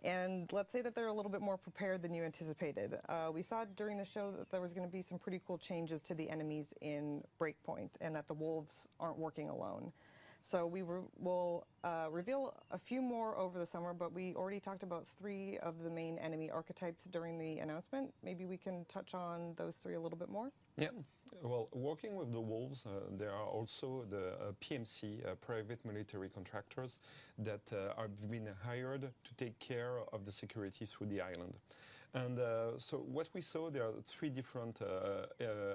And let's say that they're a little bit more prepared than you anticipated. We saw during the show that there was going to be some pretty cool changes to the enemies in Breakpoint and that the wolves aren't working alone. So we will reveal a few more over the summer, but we already talked about 3 of the main enemy archetypes during the announcement. Maybe we can touch on those 3 a little bit more?
Yeah, well, working with the wolves, there are also the PMC, private military contractors, that have been hired to take care of the security through the island. And so what we saw, there are 3 different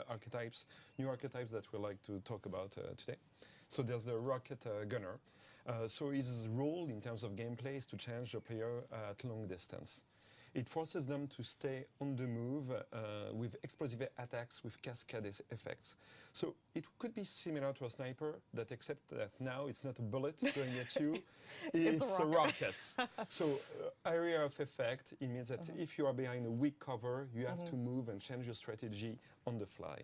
archetypes, new archetypes that we'd like to talk about today. So there's the rocket gunner. So his role in terms of gameplay is to challenge the player at long distance. It forces them to stay on the move with explosive attacks with cascade effects. So it could be similar to a sniper, that except that now it's not a bullet going at you, it's a rocket. So area of effect, it means that if you are behind a weak cover, you have to move and change your strategy on the fly.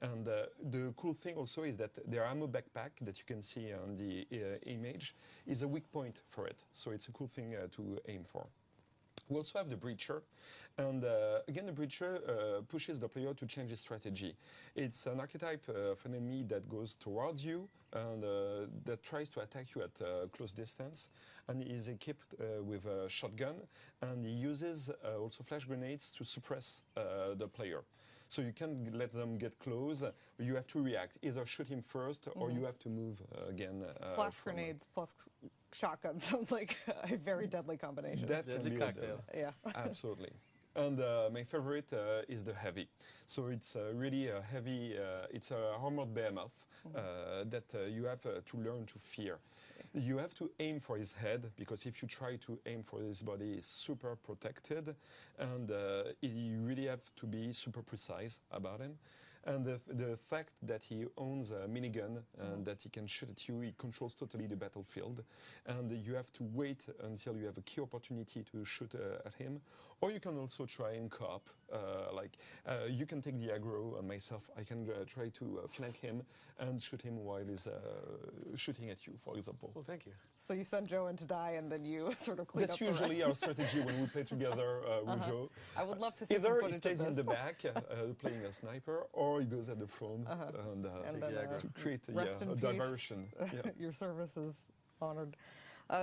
And the cool thing also is that their ammo backpack that you can see on the image is a weak point for it. So it's a cool thing to aim for. We also have the Breacher, and again the Breacher pushes the player to change his strategy. It's an archetype of an enemy that goes towards you and that tries to attack you at close distance, and is equipped with a shotgun, and he uses also flash grenades to suppress the player. So you can't let them get close. You have to react. Either shoot him first, or you have to move again.
Flash grenades plus shotgun sounds like a very deadly combination.
That can
Deadly
be
cocktail.
Yeah.
Absolutely. And my favorite is the heavy. So it's really a heavy, it's a armored behemoth that you have to learn to fear. You have to aim for his head, because if you try to aim for his body, he's super protected, and you really have to be super precise about him. And the fact that he owns a minigun and that he can shoot at you, he controls totally the battlefield. And you have to wait until you have a key opportunity to shoot at him. Or you can also try and co-op. You can take the aggro on myself. I can try to flank him and shoot him while he's shooting at you, for example.
Well, thank you.
So you send Joe in to die, and then you sort of clean
That's
up the
usually
ranks.
our strategy when we play together with Joe.
I would love to see some
Either he
footage
stays
of
in the
this.
back playing a sniper, or he goes at the front and
then,
to create
rest in
a
peace.
diversion. Yeah.
Your service is honored.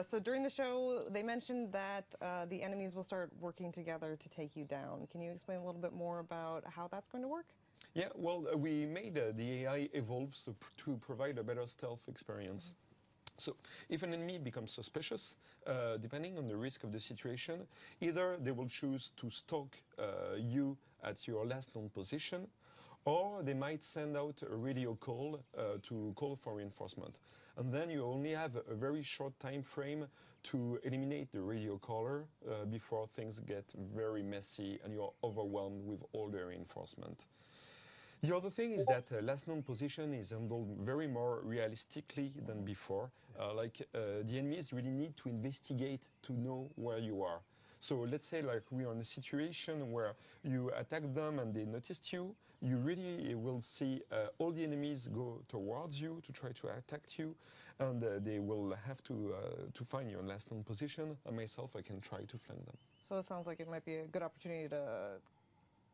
So during the show, they mentioned that the enemies will start working together to take you down. Can you explain a little bit more about how that's going to work?
Yeah, well, we made the AI evolve to provide a better stealth experience. So if an enemy becomes suspicious, depending on the risk of the situation, either they will choose to stalk you at your last known position, or they might send out a radio call to call for reinforcement. And then you only have a very short time frame to eliminate the radio caller before things get very messy and you're overwhelmed with all the reinforcement. The other thing is that last known position is handled very more realistically than before. The enemies really need to investigate to know where you are. So let's say like we are in a situation where you attack them and they noticed you, you really will see all the enemies go towards you to try to attack you, and they will have to find your last known position, and myself I can try to flank them.
So it sounds like it might be a good opportunity to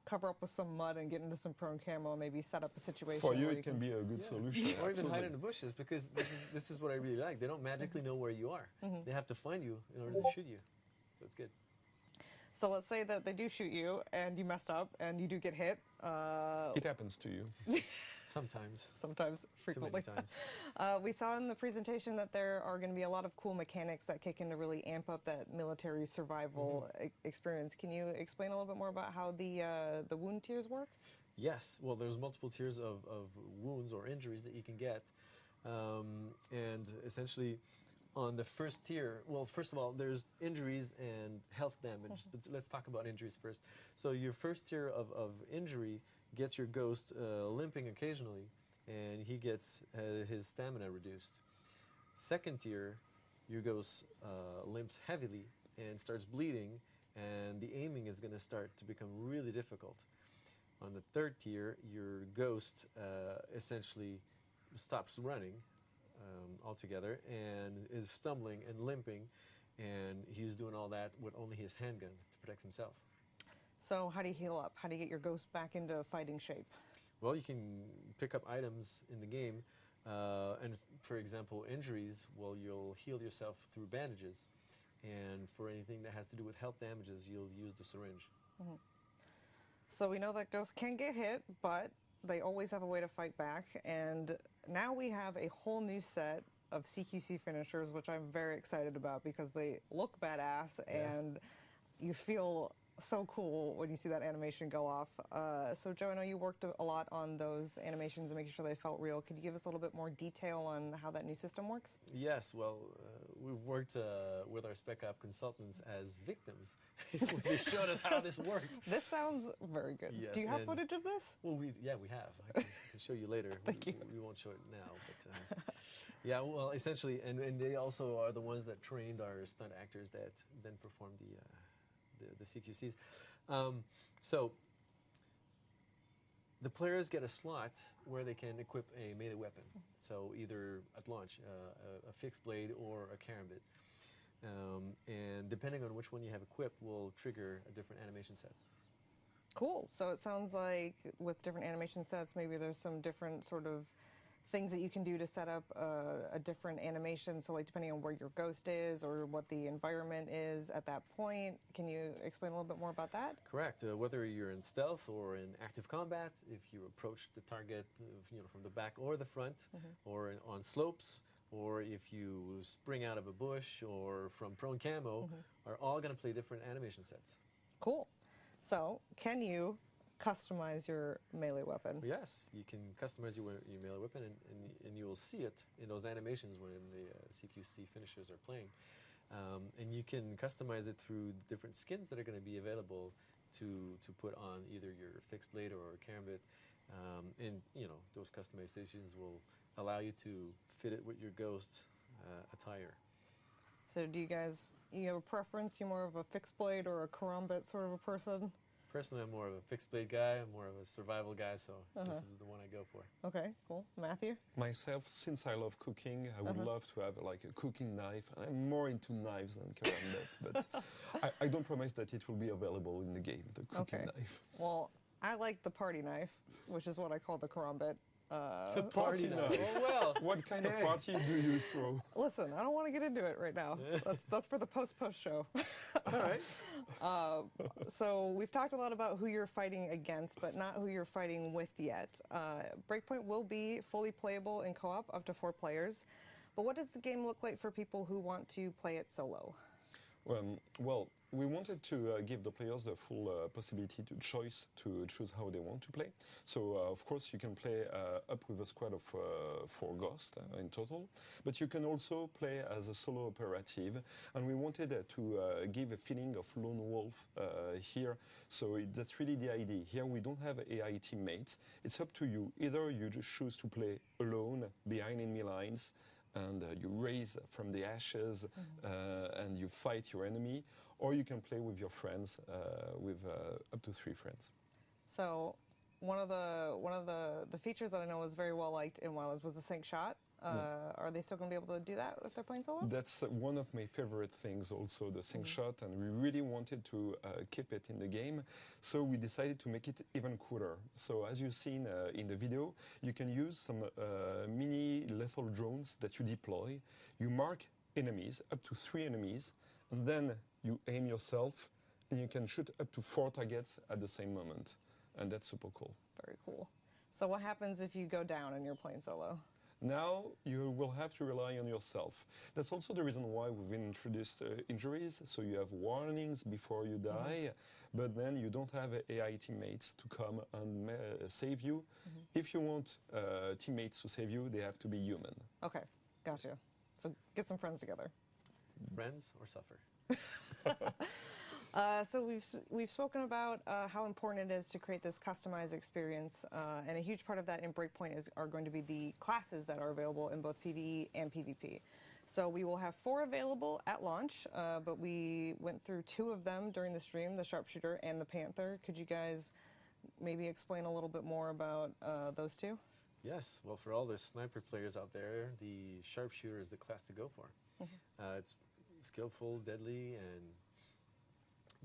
cover up with some mud and get into some prone camo and maybe set up a situation.
For you,
where
it can be a good solution.
Or even hide
absolutely.
in the bushes, because this is what I really like. They don't magically know where you are. They have to find you in order to shoot you. So it's good.
So let's say that they do shoot you and you messed up and you do get hit.
It happens to you.
Sometimes.
Sometimes, frequently.
Too many times.
We saw in the presentation that there are going to be a lot of cool mechanics that kick in to really amp up that military survival experience. Can you explain a little bit more about how the wound tiers work?
Yes. Well, there's multiple tiers of wounds or injuries that you can get. And essentially, on the first tier, well, first of all, there's injuries and health damage. But let's talk about injuries first. So your first tier of injury gets your ghost limping occasionally, and he gets his stamina reduced. Second tier, your ghost limps heavily and starts bleeding, and the aiming is going to start to become really difficult. On the third tier, your ghost essentially stops running altogether and is stumbling and limping, and he's doing all that with only his handgun to protect himself.
So how do you heal up? How do you get your ghost back into fighting shape?
Well, you can pick up items in the game, and for example, injuries, well, you'll heal yourself through bandages, and for anything that has to do with health damages, you'll use the syringe.
So we know that ghosts can get hit, but they always have a way to fight back, and now we have a whole new set of CQC finishers, which I'm very excited about because they look badass and you feel so cool when you see that animation go off. So Joe, I know you worked a lot on those animations and making sure they felt real. Could you give us a little bit more detail on how that new system works?
Yes, well, we've worked with our Spec Op consultants as victims. They showed us how this worked.
This sounds very good.
Yes,
Do you have
and-
footage of this?
Well, we have. I can show you later.
Thank you.
We won't show it now, but yeah. Well, essentially, and they also are the ones that trained our stunt actors that then performed the CQCs. So the players get a slot where they can equip a melee weapon. So either at launch, a fixed blade or a karambit. And depending on which one you have equipped will trigger a different animation set.
Cool. So it sounds like with different animation sets, maybe there's some different sort of things that you can do to set up a different animation. So like depending on where your ghost is or what the environment is at that point. Can you explain a little bit more about that?
Correct. Whether you're in stealth or in active combat, if you approach the target from the back or the front, or on slopes, or if you spring out of a bush or from prone camo, are all going to play different animation sets.
Cool. So can you customize your melee weapon?
Yes, you can customize your melee weapon, and you will see it in those animations when the CQC finishers are playing. And you can customize it through different skins that are going to be available to put on either your fixed blade or karambit. And those customizations will allow you to fit it with your ghost attire.
So do you have a preference? You more of a fixed blade or a karambit sort of a person?
Personally, I'm more of a fixed blade guy. I'm more of a survival guy, so this is the one I go for.
Okay, cool. Matthew?
Myself, since I love cooking, I would love to have like a cooking knife. I'm more into knives than karambit, but I don't promise that it will be available in the game, the cooking knife.
Well, I like the party knife, which is what I call the karambit.
The party knife.
Oh, well.
What kind of party do you throw?
Listen, I don't want to get into it right now. That's for the post show.
All right.
So we've talked a lot about who you're fighting against, but not who you're fighting with yet. Breakpoint will be fully playable in co-op up to 4 players. But what does the game look like for people who want to play it solo?
Well, we wanted to give the players the full possibility to choose how they want to play. So, of course, you can play up with a squad of 4 ghosts in total, but you can also play as a solo operative. And we wanted to give a feeling of lone wolf here. So that's really the idea. Here we don't have AI teammates. It's up to you. Either you just choose to play alone behind enemy lines, and you raise from the ashes and you fight your enemy, or you can play with your friends, with up to 3 friends.
So one of the features that I know was very well liked in Wildlands was the sync shot. Are they still going to be able to do that if they're playing solo?
That's one of my favorite things also, the sync shot, and we really wanted to keep it in the game, so we decided to make it even cooler. So as you've seen in the video, you can use some mini lethal drones that you deploy. You mark enemies, up to 3 enemies, and then you aim yourself, and you can shoot up to 4 targets at the same moment, and that's super cool.
Very cool. So what happens if you go down and you're playing solo?
Now you will have to rely on yourself. That's also the reason why we've introduced injuries, so you have warnings before you die, but then you don't have AI teammates to come and save you. If you want teammates to save you, they have to be human.
Okay, gotcha. So get some friends together.
Friends or suffer?
So we've spoken about how important it is to create this customized experience, and a huge part of that in Breakpoint are going to be the classes that are available in both PvE and PvP. So we will have 4 available at launch, but we went through 2 of them during the stream, the Sharpshooter and the Panther. Could you guys maybe explain a little bit more about those 2?
Yes. Well, for all the sniper players out there, the Sharpshooter is the class to go for. It's skillful, deadly, and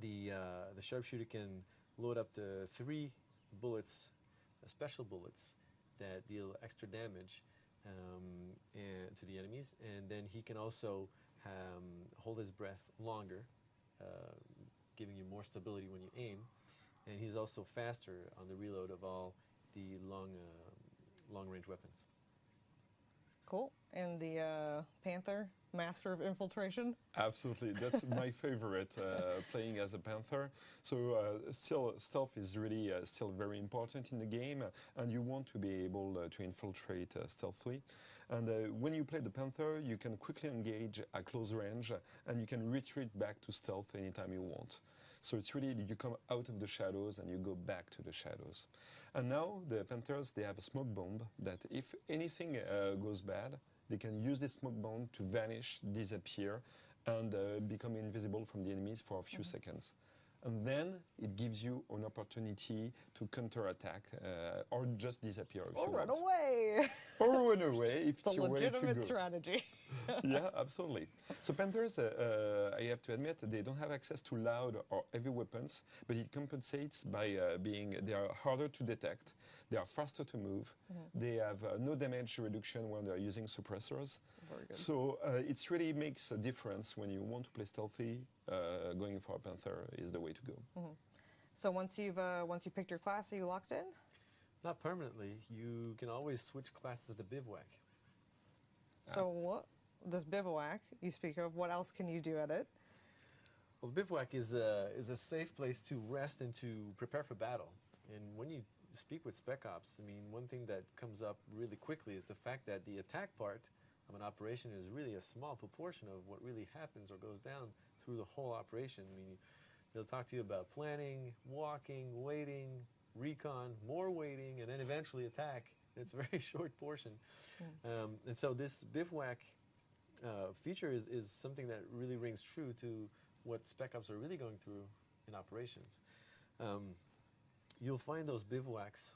the Sharpshooter can load up to 3 bullets, special bullets, that deal extra damage and to the enemies, and then he can also hold his breath longer, giving you more stability when you aim, and he's also faster on the reload of all the long-range weapons.
Cool. And the Panther, master of infiltration?
Absolutely. That's my favorite, playing as a Panther. So still, stealth is really still very important in the game, and you want to be able to infiltrate stealthily. And when you play the Panther, you can quickly engage at close range, and you can retreat back to stealth anytime you want. So it's really, you come out of the shadows and you go back to the shadows. And now the Panthers, they have a smoke bomb that if anything goes bad, they can use this smoke bomb to vanish, disappear, and become invisible from the enemies for a few seconds. and then it gives you an opportunity to counterattack or just disappear if
or
you
run
want.
away.
Or run away if
It's a
your way to
legitimate
go.
strategy.
Yeah, absolutely. So Panthers, I have to admit, they don't have access to loud or heavy weapons, but it compensates by they are harder to detect, they are faster to move, they have no damage reduction when they are using suppressors.
Very good.
So it really makes a difference when you want to play stealthy. Going for a Panther is the way to go.
So once you picked your class, are you locked in?
Not permanently. You can always switch classes to Bivouac.
So what this bivouac you speak of? What else can you do at it?
Well, Bivouac is a safe place to rest and to prepare for battle. And when you speak with Spec Ops, I mean, one thing that comes up really quickly is the fact that the attack part of an operation is really a small proportion of what really happens or goes down through the whole operation. I mean, they'll talk to you about planning, walking, waiting, recon, more waiting, and then eventually attack. It's a very short portion. And so this Bivouac feature is something that really rings true to what Spec Ops are really going through in operations. You'll find those bivouacs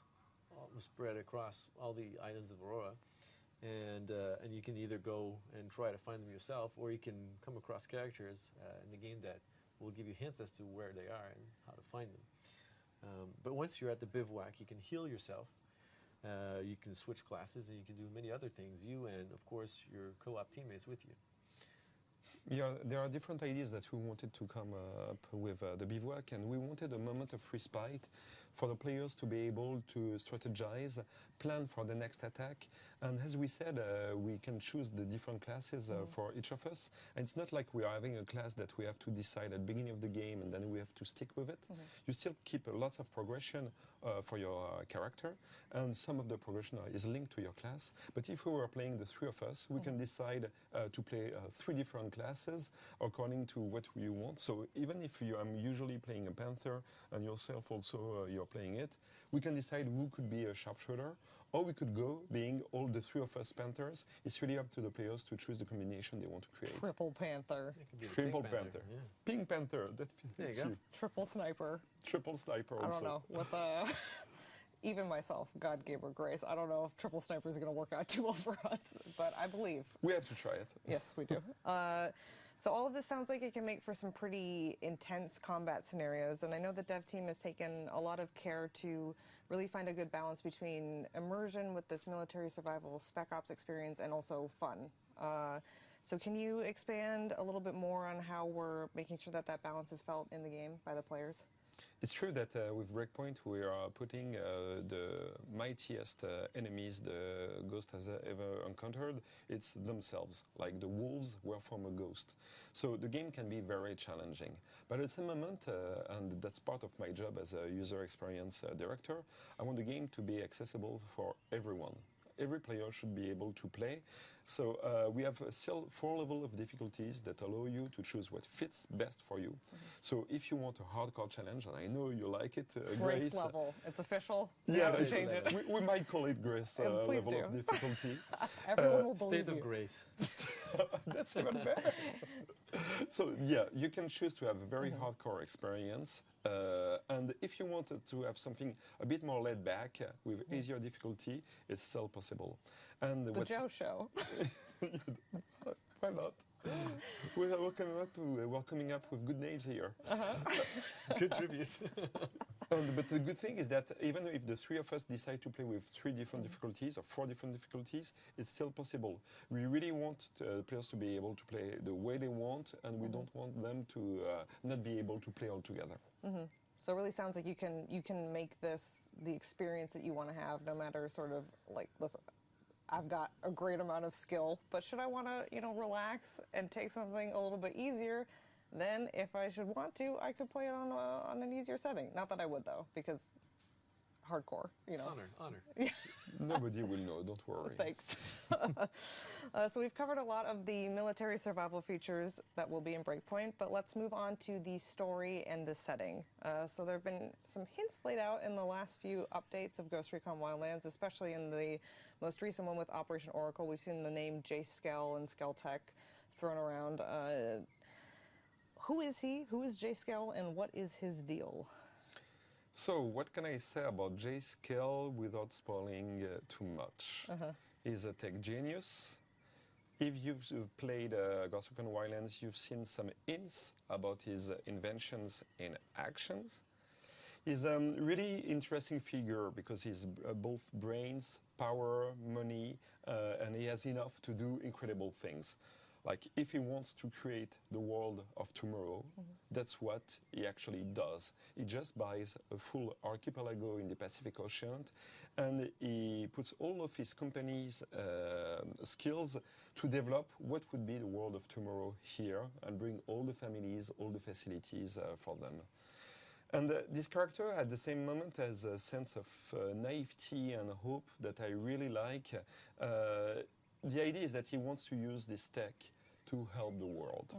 all spread across all the islands of Aurora, and you can either go and try to find them yourself, or you can come across characters in the game that will give you hints as to where they are and how to find them. But once you're at the bivouac, you can heal yourself, you can switch classes, and you can do many other things, you and, of course, your co-op teammates with you.
Yeah, there are different ideas that we wanted to come up with the bivouac, and we wanted a moment of respite for the players to be able to strategize, plan for the next attack. And as we said, we can choose the different classes for each of us. And it's not like we are having a class that we have to decide at the beginning of the game and then we have to stick with it. You still keep lots of progression for your character, and some of the progression is linked to your class. But if we were playing the three of us, we can decide to play three different classes according to what we want. So even if I'm usually playing a Panther and yourself also you're playing it, we can decide who could be a sharpshooter, or we could go being all the three of us Panthers. It's really up to the players to choose the combination they want to create.
Triple Panther.
Triple Panther.
Yeah.
Pink Panther. That
There you
fits
go.
you.
Triple Sniper.
Triple Sniper also.
I don't know. With even myself, God gave her grace. I don't know if Triple Sniper is going to work out too well for us, but I believe.
We have to try it.
Yes, we do. So all of this sounds like it can make for some pretty intense combat scenarios, and I know the dev team has taken a lot of care to really find a good balance between immersion with this military survival Spec Ops experience and also fun. So can you expand a little bit more on how we're making sure that that balance is felt in the game by the players?
It's true that with Breakpoint we are putting the mightiest enemies the Ghost has ever encountered. It's themselves, like the wolves were from a ghost. So the game can be very challenging. But at the same moment, and that's part of my job as a user experience director, I want the game to be accessible for everyone. Every player should be able to play. So we have still 4 levels of difficulties that allow you to choose what fits best for you. So if you want a hardcore challenge, and I know you like it,
Grace level. It's official. We
yeah,
have to change it.
We might call it Grace
Please
level
do.
of difficulty.
Everyone will believe
State of
you.
grace.
That's even better. So yeah, you can choose to have a very hardcore experience, and if you wanted to have something a bit more laid back with easier difficulty, it's still possible. And
The Joe Show.
Why not? We're coming up with good names here.
Good tribute.
But the good thing is that even if the 3 of us decide to play with 3 different difficulties or 4 different difficulties, it's still possible. We really want players to be able to play the way they want, and we don't want them to not be able to play all together.
So it really sounds like you can make this the experience that you want to have, no matter sort of like, listen, I've got a great amount of skill, but should I want to, relax and take something a little bit easier, then if I should want to, I could play it on an easier setting. Not that I would though, because hardcore,
Honor.
Yeah.
Nobody will know, don't worry.
Thanks. So we've covered a lot of the military survival features that will be in Breakpoint, but let's move on to the story and the setting. So there have been some hints laid out in the last few updates of Ghost Recon Wildlands, especially in the most recent one with Operation Oracle. We've seen the name J. Skell and Skell Tech thrown around. who is he? Who is Jay Skell, and what is his deal?
So, what can I say about Jay Skell without spoiling too much? He's a tech genius. If you've played Ghost Recon Wildlands, you've seen some hints about his inventions and actions. He's a really interesting figure because he's both brains, power, money, and he has enough to do incredible things. Like, if he wants to create the world of tomorrow, that's what he actually does. He just buys a full archipelago in the Pacific Ocean, and he puts all of his company's skills to develop what would be the world of tomorrow here and bring all the families, all the facilities for them. And this character, at the same moment, has a sense of naivety and hope that I really like. The idea is that he wants to use this tech to help the world.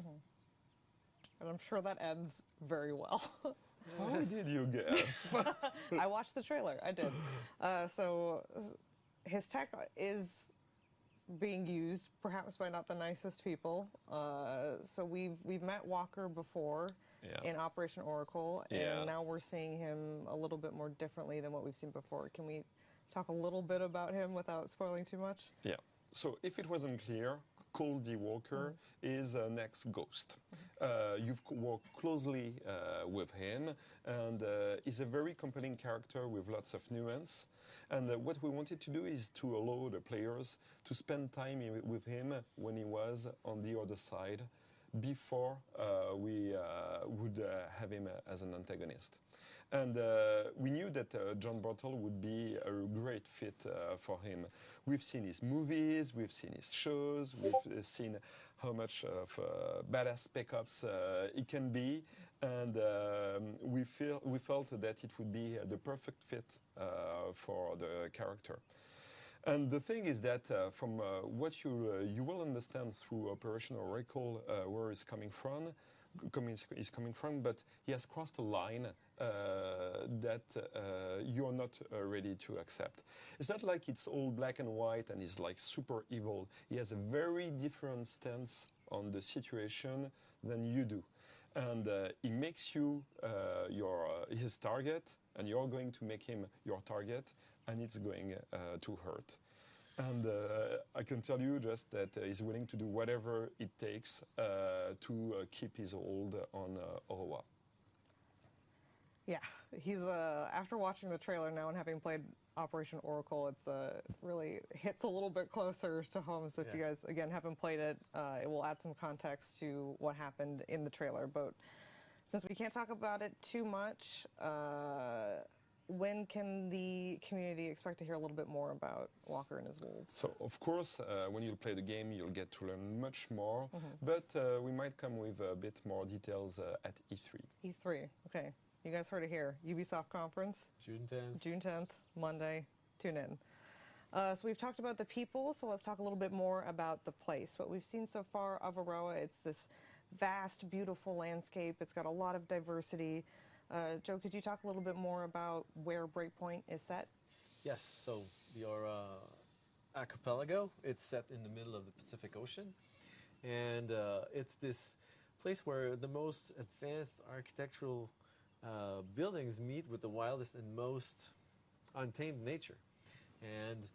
And I'm sure that ends very well.
How did you guess?
I watched the trailer. I did. So his tech is being used, perhaps by not the nicest people. So we've met Walker before in Operation Oracle, and now we're seeing him a little bit more differently than what we've seen before. Can we talk a little bit about him without spoiling too much?
Yeah. So if it wasn't clear, Cole D. Walker is next Ghost. You've worked closely with him, and he's a very compelling character with lots of nuance. And what we wanted to do is to allow the players to spend time with him when he was on the other side, before we would have him as an antagonist. And we knew that John Bartle would be a great fit for him. We've seen his movies, we've seen his shows, we've seen how much of badass spec ops he can be, and we felt that it would be the perfect fit for the character. And the thing is that from what you will understand through Operation Oracle, where he's coming from, but he has crossed a line that you're not ready to accept. It's not like it's all black and white and he's like super evil. He has a very different stance on the situation than you do. And he makes you his target, and you're going to make him your target, and it's going to hurt. And I can tell you just that he's willing to do whatever it takes to keep his hold on Oroa.
Yeah, he's after watching the trailer now and having played Operation Oracle, it's really hits a little bit closer to home. So if you guys again haven't played it, it will add some context to what happened in the trailer. But since we can't talk about it too much, when can the community expect to hear a little bit more about Walker and his wolves?
So, of course, when you'll play the game, you'll get to learn much more, but we might come with a bit more details at E3.
E3, okay. You guys heard it here. Ubisoft conference.
June 10th.
June 10th, Monday. Tune in. So we've talked about the people, so let's talk a little bit more about the place. What we've seen so far of Oroa, it's this vast, beautiful landscape. It's got a lot of diversity. Joe, could you talk a little bit more about where Breakpoint is set?
Yes, so your archipelago, it's set in the middle of the Pacific Ocean. And it's this place where the most advanced architectural buildings meet with the wildest and most untamed nature. And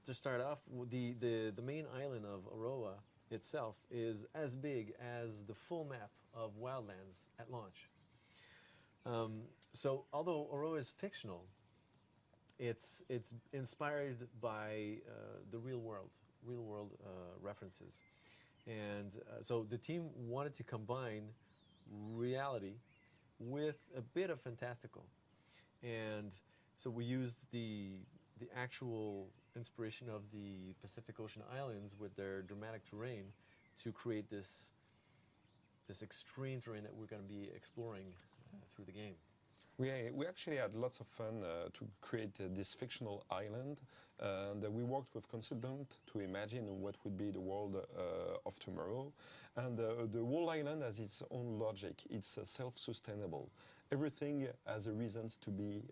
to start off, the main island of Oroa itself is as big as the full map of Wildlands at launch. So although Oroa is fictional, it's inspired by the real world references. And so the team wanted to combine reality with a bit of fantastical. And so we used the actual inspiration of the Pacific Ocean islands with their dramatic terrain to create this extreme terrain that we're going to be exploring through the game.
We actually had lots of fun to create this fictional island, and we worked with consultants to imagine what would be the world of tomorrow. And the whole island has its own logic. It's self-sustainable. Everything has a reason to be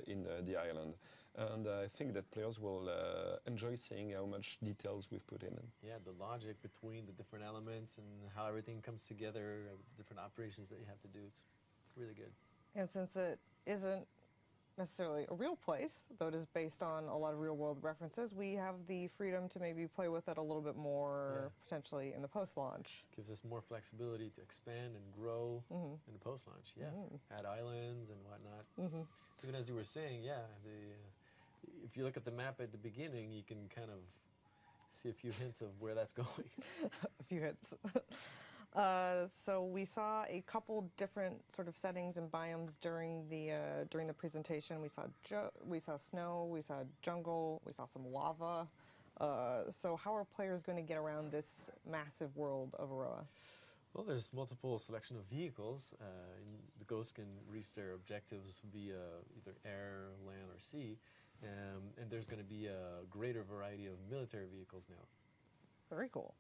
in the island. and I think that players will enjoy seeing how much details we've put in.
Yeah, the logic between the different elements and how everything comes together, the different operations that you have to do, it's really good.
And since it isn't necessarily a real place, though it is based on a lot of real-world references, we have the freedom to maybe play with it a little bit more, potentially in the post-launch.
Gives us more flexibility to expand and grow in the post-launch. Yeah, add islands and whatnot. Even as you were saying, if you look at the map at the beginning, you can kind of see a few hints of where that's going.
A few hints. So we saw a couple different sort of settings and biomes during the presentation. We saw snow, we saw jungle, we saw some lava. So how are players going to get around this massive world of Aroa?
Well, there's multiple selection of vehicles. The Ghosts can reach their objectives via either air, land, or sea. And there's going to be a greater variety of military vehicles now.
Very cool.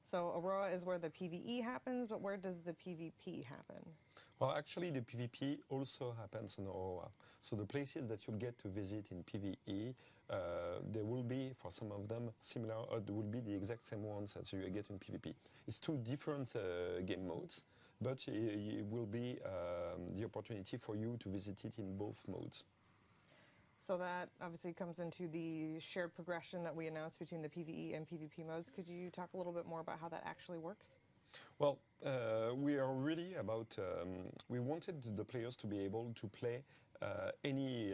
So Aroa is where the PvE happens, but where does the PvP happen?
Well, actually, the PvP also happens on Aroa. So the places that you'll get to visit in PvE, there will be, for some of them, similar, or there will be the exact same ones as you get in PvP. It's two different game modes, but it will be the opportunity for you to visit it in both modes.
So that obviously comes into the shared progression that we announced between the PvE and PvP modes. Could you talk a little bit more about how that actually works?
Well, we are really about, we wanted the players to be able to play any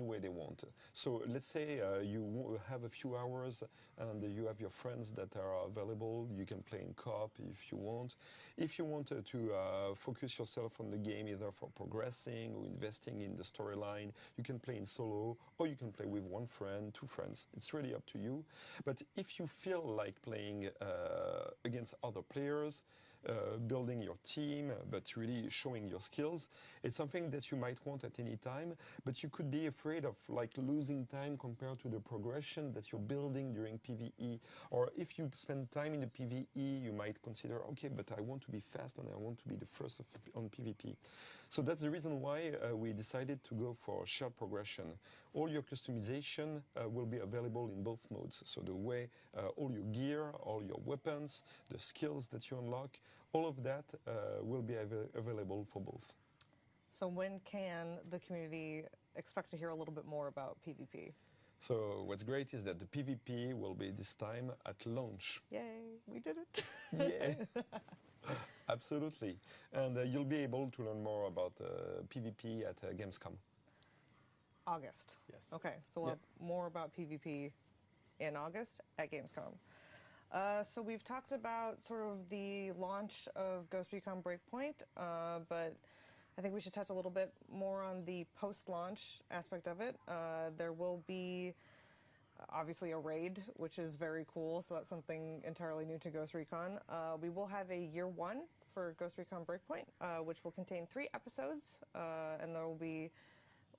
way they want. So let's say you have a few hours and you have your friends that are available. You can play in co-op if you want. If you want to focus yourself on the game, either for progressing or investing in the storyline, you can play in solo, or you can play with one friend, two friends. It's really up to you. But if you feel like playing against other players, building your team, but really showing your skills. It's something that you might want at any time, but you could be afraid of like losing time compared to the progression that you're building during PvE. Or if you spend time in the PvE, you might consider, okay, but I want to be fast and I want to be the first on PvP. So that's the reason why we decided to go for shared progression. All your customization will be available in both modes. So the way all your gear, all your weapons, the skills that you unlock, all of that will be available for both.
So when can the community expect to hear a little bit more about PvP?
So what's great is that the PvP will be this time at launch.
Yay, we did it.
Yeah. Absolutely. And you'll be able to learn more about PvP at Gamescom.
August.
Yes.
Okay, so we'll have more about PvP in August at Gamescom. So we've talked about sort of the launch of Ghost Recon Breakpoint, but I think we should touch a little bit more on the post-launch aspect of it. There will be obviously a raid, which is very cool, so that's something entirely new to Ghost Recon. We will have a year one for Ghost Recon Breakpoint, which will contain 3 episodes, and there will be,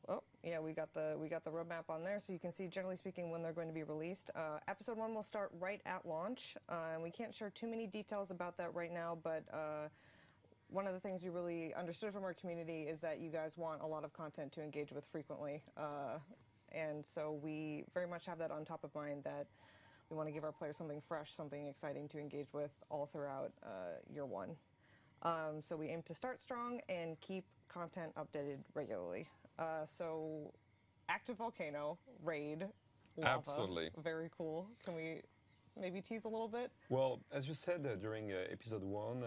oh yeah, we got the roadmap on there, so you can see, generally speaking, when they're going to be released. Episode 1 will start right at launch, and we can't share too many details about that right now, but one of the things we really understood from our community is that you guys want a lot of content to engage with frequently. And so we very much have that on top of mind, that we want to give our players something fresh, something exciting to engage with all throughout year one. So we aim to start strong and keep content updated regularly. So active volcano, raid, lava.
Absolutely.
Very cool. Can we maybe tease a little bit?
Well, as you said, during episode 1,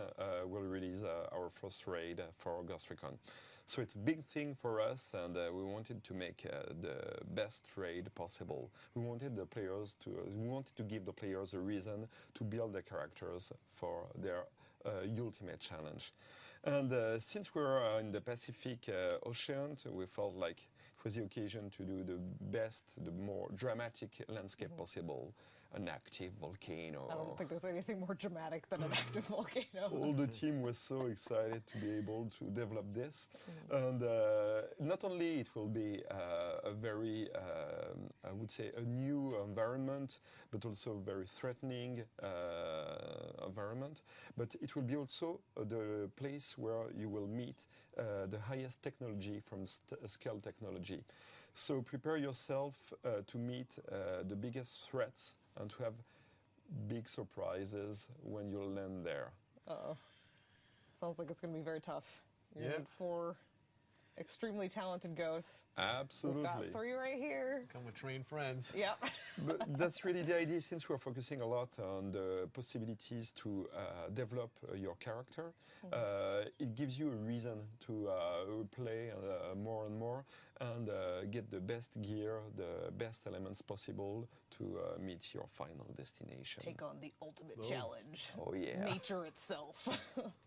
we'll release our first raid for Ghost Recon. So it's a big thing for us, and we wanted to make the best raid possible. We wanted to give the players a reason to build their characters for their ultimate challenge. And since we're in the Pacific Ocean, we felt like it was the occasion to do the best, the more dramatic landscape possible. an active volcano.
I don't think there's anything more dramatic than an active volcano.
All the team was so excited to be able to develop this. And not only it will be a very, I would say, a new environment, but also a very threatening environment. But it will be also the place where you will meet the highest technology from scale technology. So prepare yourself to meet the biggest threats and to have big surprises when you land there.
Uh-oh. Sounds like it's going to be very tough. You need 4 extremely talented ghosts.
Absolutely.
We've got 3 right here.
Come with trained friends.
Yep.
But that's really the idea, since we're focusing a lot on the possibilities to develop your character. It gives you a reason to play more and more and get the best gear, the best elements possible to meet your final destination.
Take on the ultimate challenge.
Oh, yeah.
Nature itself.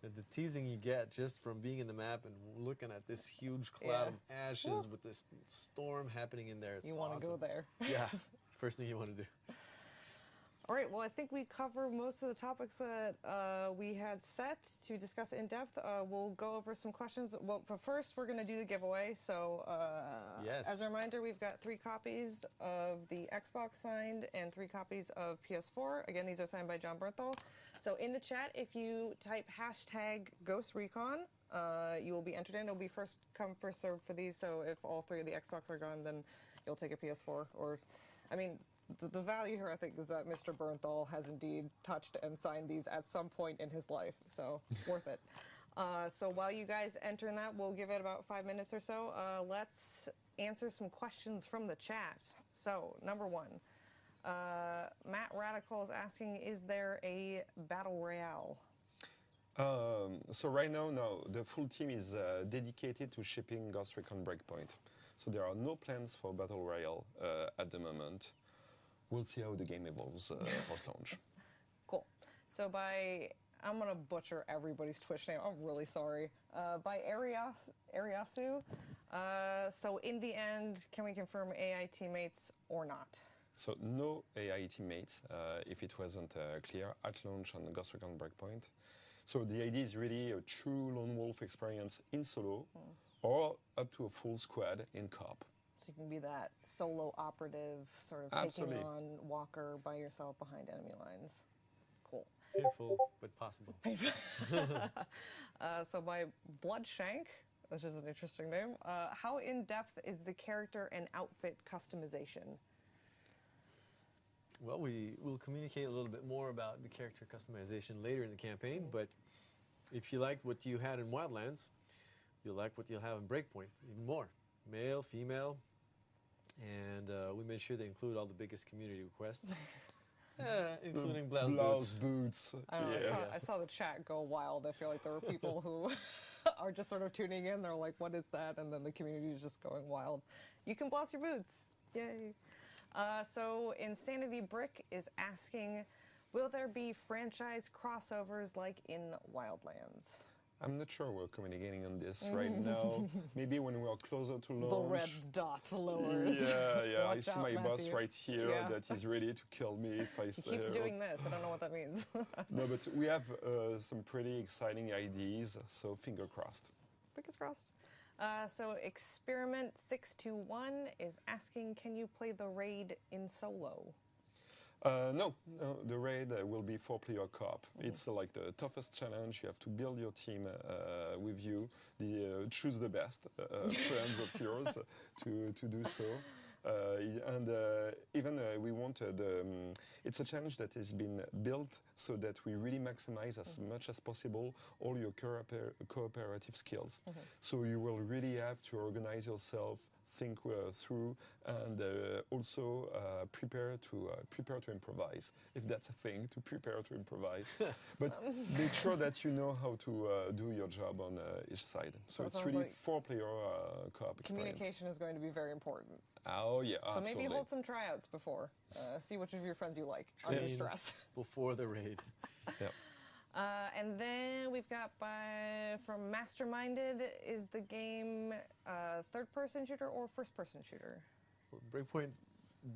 The teasing you get just from being in the map and looking at this huge cloud of ashes with this storm happening in there. It's
you want to go there.
Yeah, first thing you want to do.
All right, well, I think we covered most of the topics that we had set to discuss in depth. We'll go over some questions. Well, but first, we're going to do the giveaway. So, as a reminder, we've got 3 copies of the Xbox signed and 3 copies of PS4. Again, these are signed by Jon Bernthal. So, in the chat, if you type #GhostRecon, you will be entered in. It'll be first come, first served for these. So, if all 3 of the Xbox are gone, then you'll take a PS4. Or, I mean, the value here, I think, is that Mr. Bernthal has indeed touched and signed these at some point in his life, so worth it. So while you guys enter in that, we'll give it about 5 minutes or so. Let's answer some questions from the chat. So, number 1, Matt Radical is asking, is there a Battle Royale?
So right now, no, the full team is dedicated to shipping Ghost Recon Breakpoint. So there are no plans for Battle Royale at the moment. We'll see how the game evolves post-launch.
Cool. So I'm going to butcher everybody's Twitch name. I'm really sorry. By Ariasu. So in the end, can we confirm AI teammates or not?
So no AI teammates, if it wasn't clear, at launch on Ghost Recon Breakpoint. So the idea is really a true lone wolf experience in solo or up to a full squad in co-op.
So you can be that solo operative, sort of taking on Walker by yourself behind enemy lines. Cool.
Painful, but possible.
So by Bloodshank, which is an interesting name, how in-depth is the character and outfit customization?
Well, we will communicate a little bit more about the character customization later in the campaign, but if you liked what you had in Wildlands, you'll like what you'll have in Breakpoint, even more. Male, female, and we made sure they include all the biggest community requests, including blouse boots.
I don't know, I saw the chat go wild. I feel like there were people who are just sort of tuning in. They're like, what is that? And then the community is just going wild. You can blouse your boots. Yay. So Insanity Brick is asking, will there be franchise crossovers like in Wildlands?
I'm not sure we're communicating on this right now. Maybe when we're closer to launch.
The red dot lowers.
Yeah. I
Watch
see
out,
my boss
Matthew.
right here that is ready to kill me if I say.
He keeps doing this. I don't know what that means.
No, but we have some pretty exciting ideas, so finger crossed.
Fingers crossed. So Experiment 621 is asking, can you play the raid in solo?
No, the raid will be 4-player co-op. It's like the toughest challenge. You have to build your team with you. Choose the best friends of yours to do so. Even we wanted, it's a challenge that has been built so that we really maximize as much as possible all your cooperative skills. So you will really have to organize yourself, think through, and also prepare to improvise, if that's a thing, to prepare to improvise. But make sure that you know how to do your job on each side. So it's really like 4-player co-op experience.
Communication is going to be very important.
Oh yeah,
so
absolutely.
maybe hold some tryouts before. See which of your friends you like under stress.
Before the raid.
Yeah.
And then we've got from Masterminded, is the game third-person shooter or first-person shooter?
Well, Breakpoint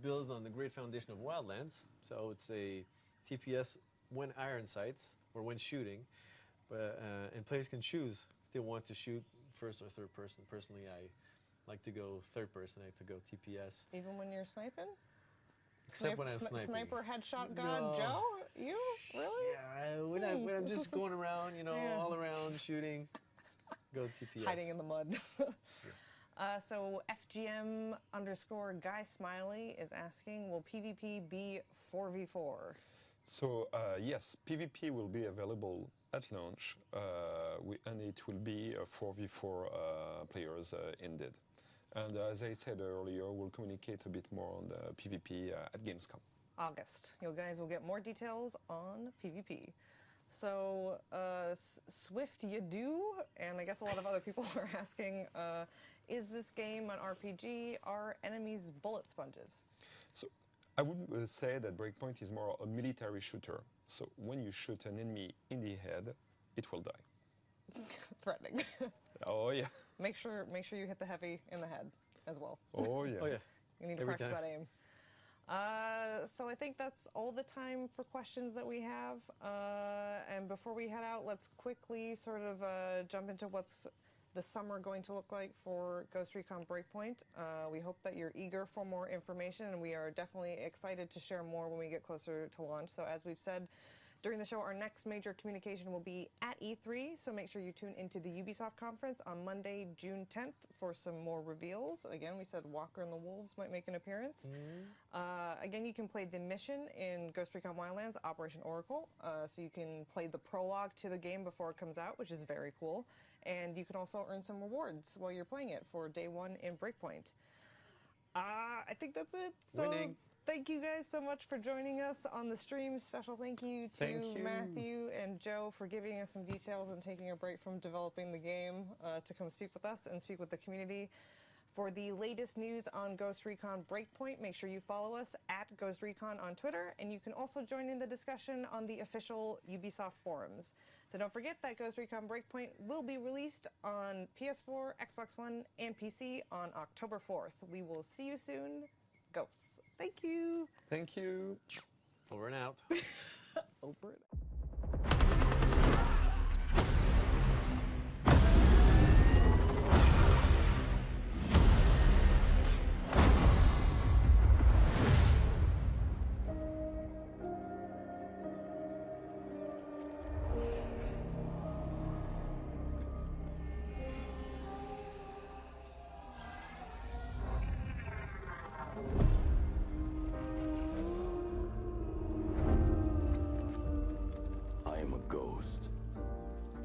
builds on the great foundation of Wildlands. So it's a TPS when iron sights or when shooting, and players can choose if they want to shoot first or third person. Personally, I like to go third person. I like to go TPS.
Even when you're sniping?
Except when I'm sniping.
Sniper headshot god
No.
Joe? You? Really?
Yeah, when I'm just going around, you know, all around shooting, go TPS.
Hiding in the mud. So FGM_Guy Smiley is asking, will PvP be 4v4?
So yes, PvP will be available at launch, and it will be 4v4 players indeed. And as I said earlier, we'll communicate a bit more on the PvP at Gamescom.
August. You guys will get more details on PvP. So Swift you do, and I guess a lot of other people are asking, is this game an RPG? Are enemies bullet sponges?
So I would say that Breakpoint is more a military shooter. So when you shoot an enemy in the head, it will die.
Threatening.
Oh yeah.
Make sure you hit the heavy in the head as well.
Oh yeah.
Oh yeah.
You need to
Every
practice
time.
that aim. So I think that's all the time for questions that we have. And before we head out, let's quickly sort of jump into what's the summer going to look like for Ghost Recon Breakpoint. We hope that you're eager for more information, and we are definitely excited to share more when we get closer to launch. So as we've said during the show, our next major communication will be at E3, so make sure you tune into the Ubisoft conference on Monday, June 10th for some more reveals. Again, we said Walker and the Wolves might make an appearance. Again, you can play the mission in Ghost Recon Wildlands, Operation Oracle, so you can play the prologue to the game before it comes out, which is very cool. And you can also earn some rewards while you're playing it for day one in Breakpoint. I think that's it. So
Winning.
Thank you guys so much for joining us on the stream. Special thank you to Matthew and Joe for giving us some details and taking a break from developing the game to come speak with us and speak with the community. For the latest news on Ghost Recon Breakpoint, make sure you follow us at Ghost Recon on Twitter, and you can also join in the discussion on the official Ubisoft forums. So don't forget that Ghost Recon Breakpoint will be released on PS4, Xbox One, and PC on October 4th. We will see you soon. Ghosts. Thank you.
Thank you.
Over and out.
Over and out.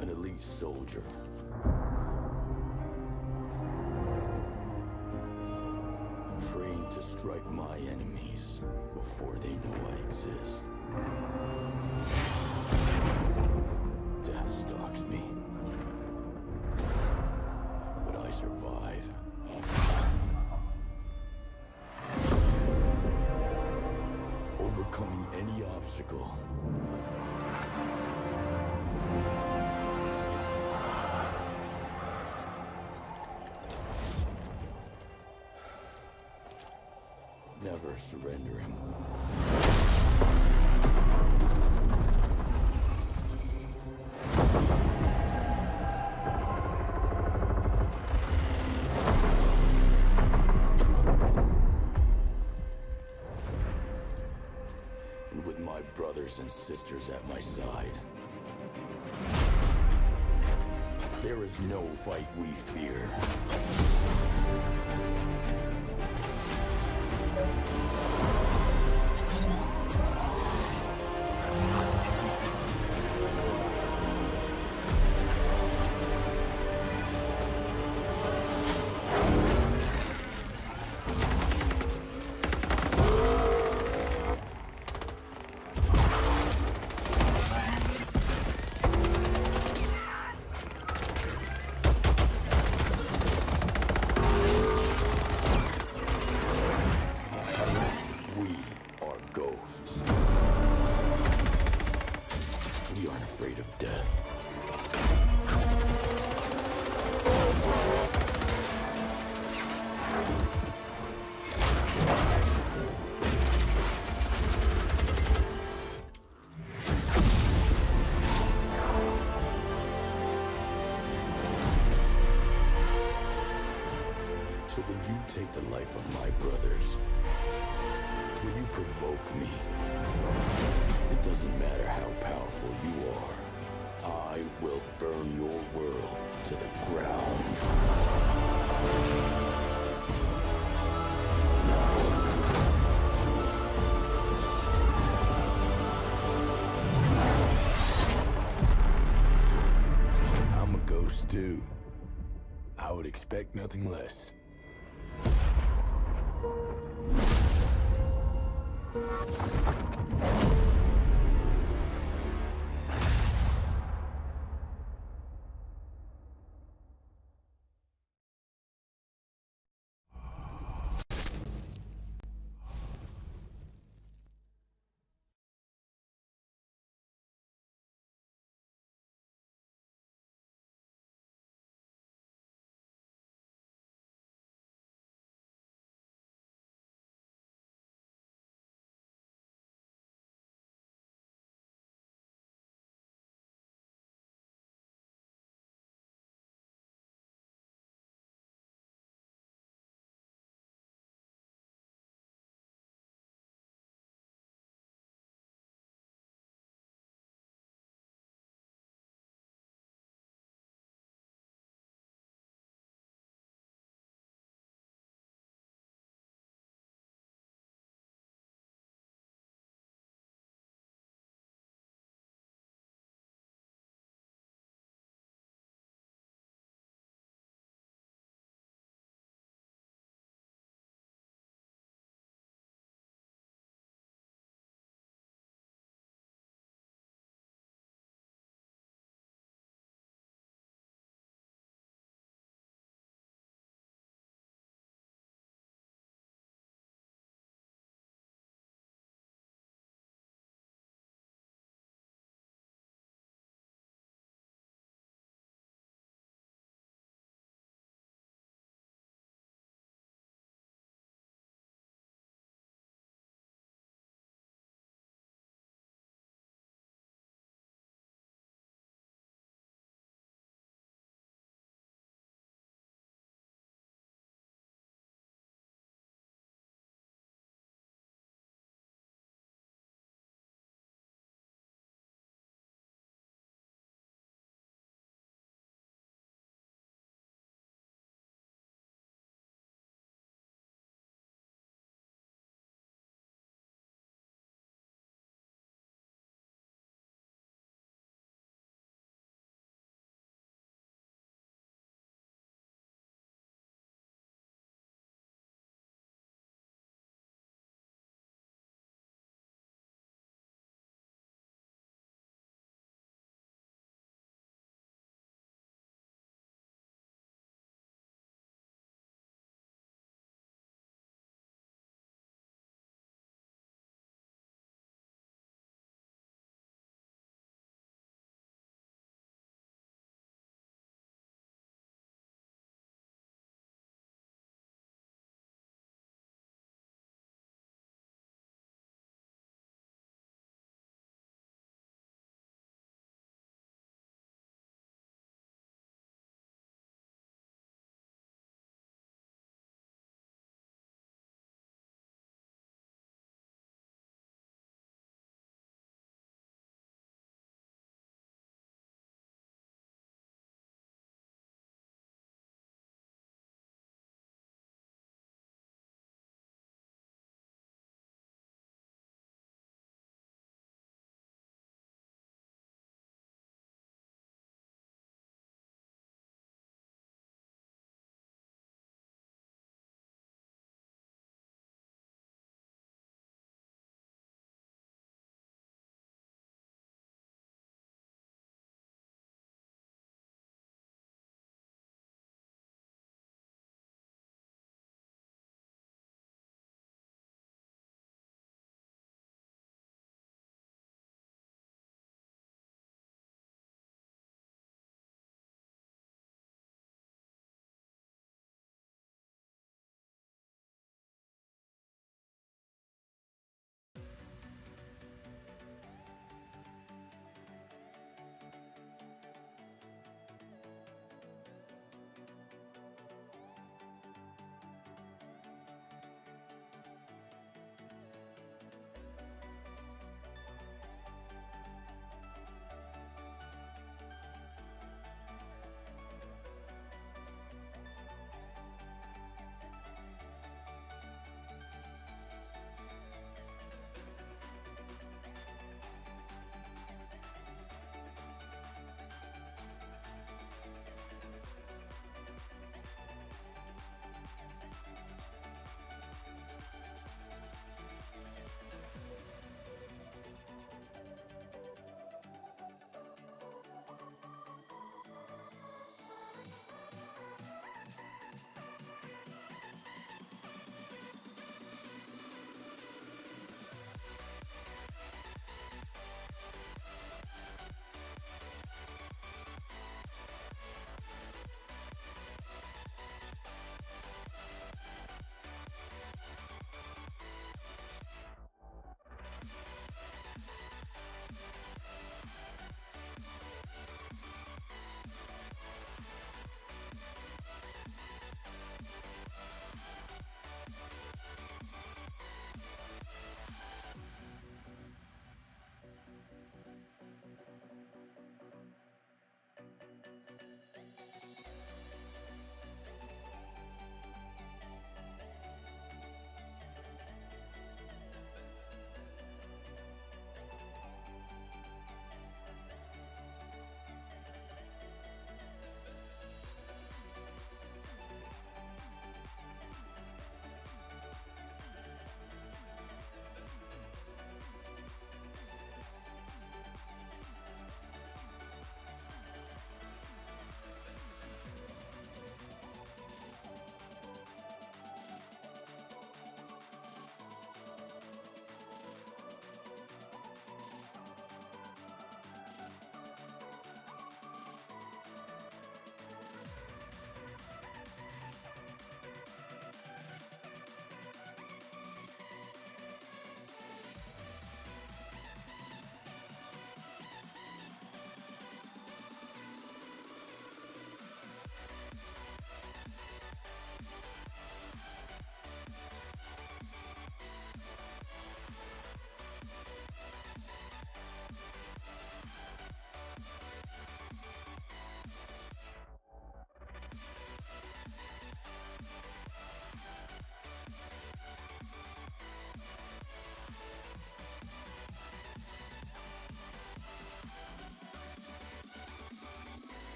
An elite soldier. Trained to strike my enemies before they know I exist. Death stalks me. But I survive. Overcoming any obstacle. Never surrendering. And with my brothers and sisters at my side, there is no fight we fear. So when you take the life of my brothers, when you provoke me, it doesn't matter how powerful you are, I will burn your world to the ground. I'm a ghost too. I would expect nothing less.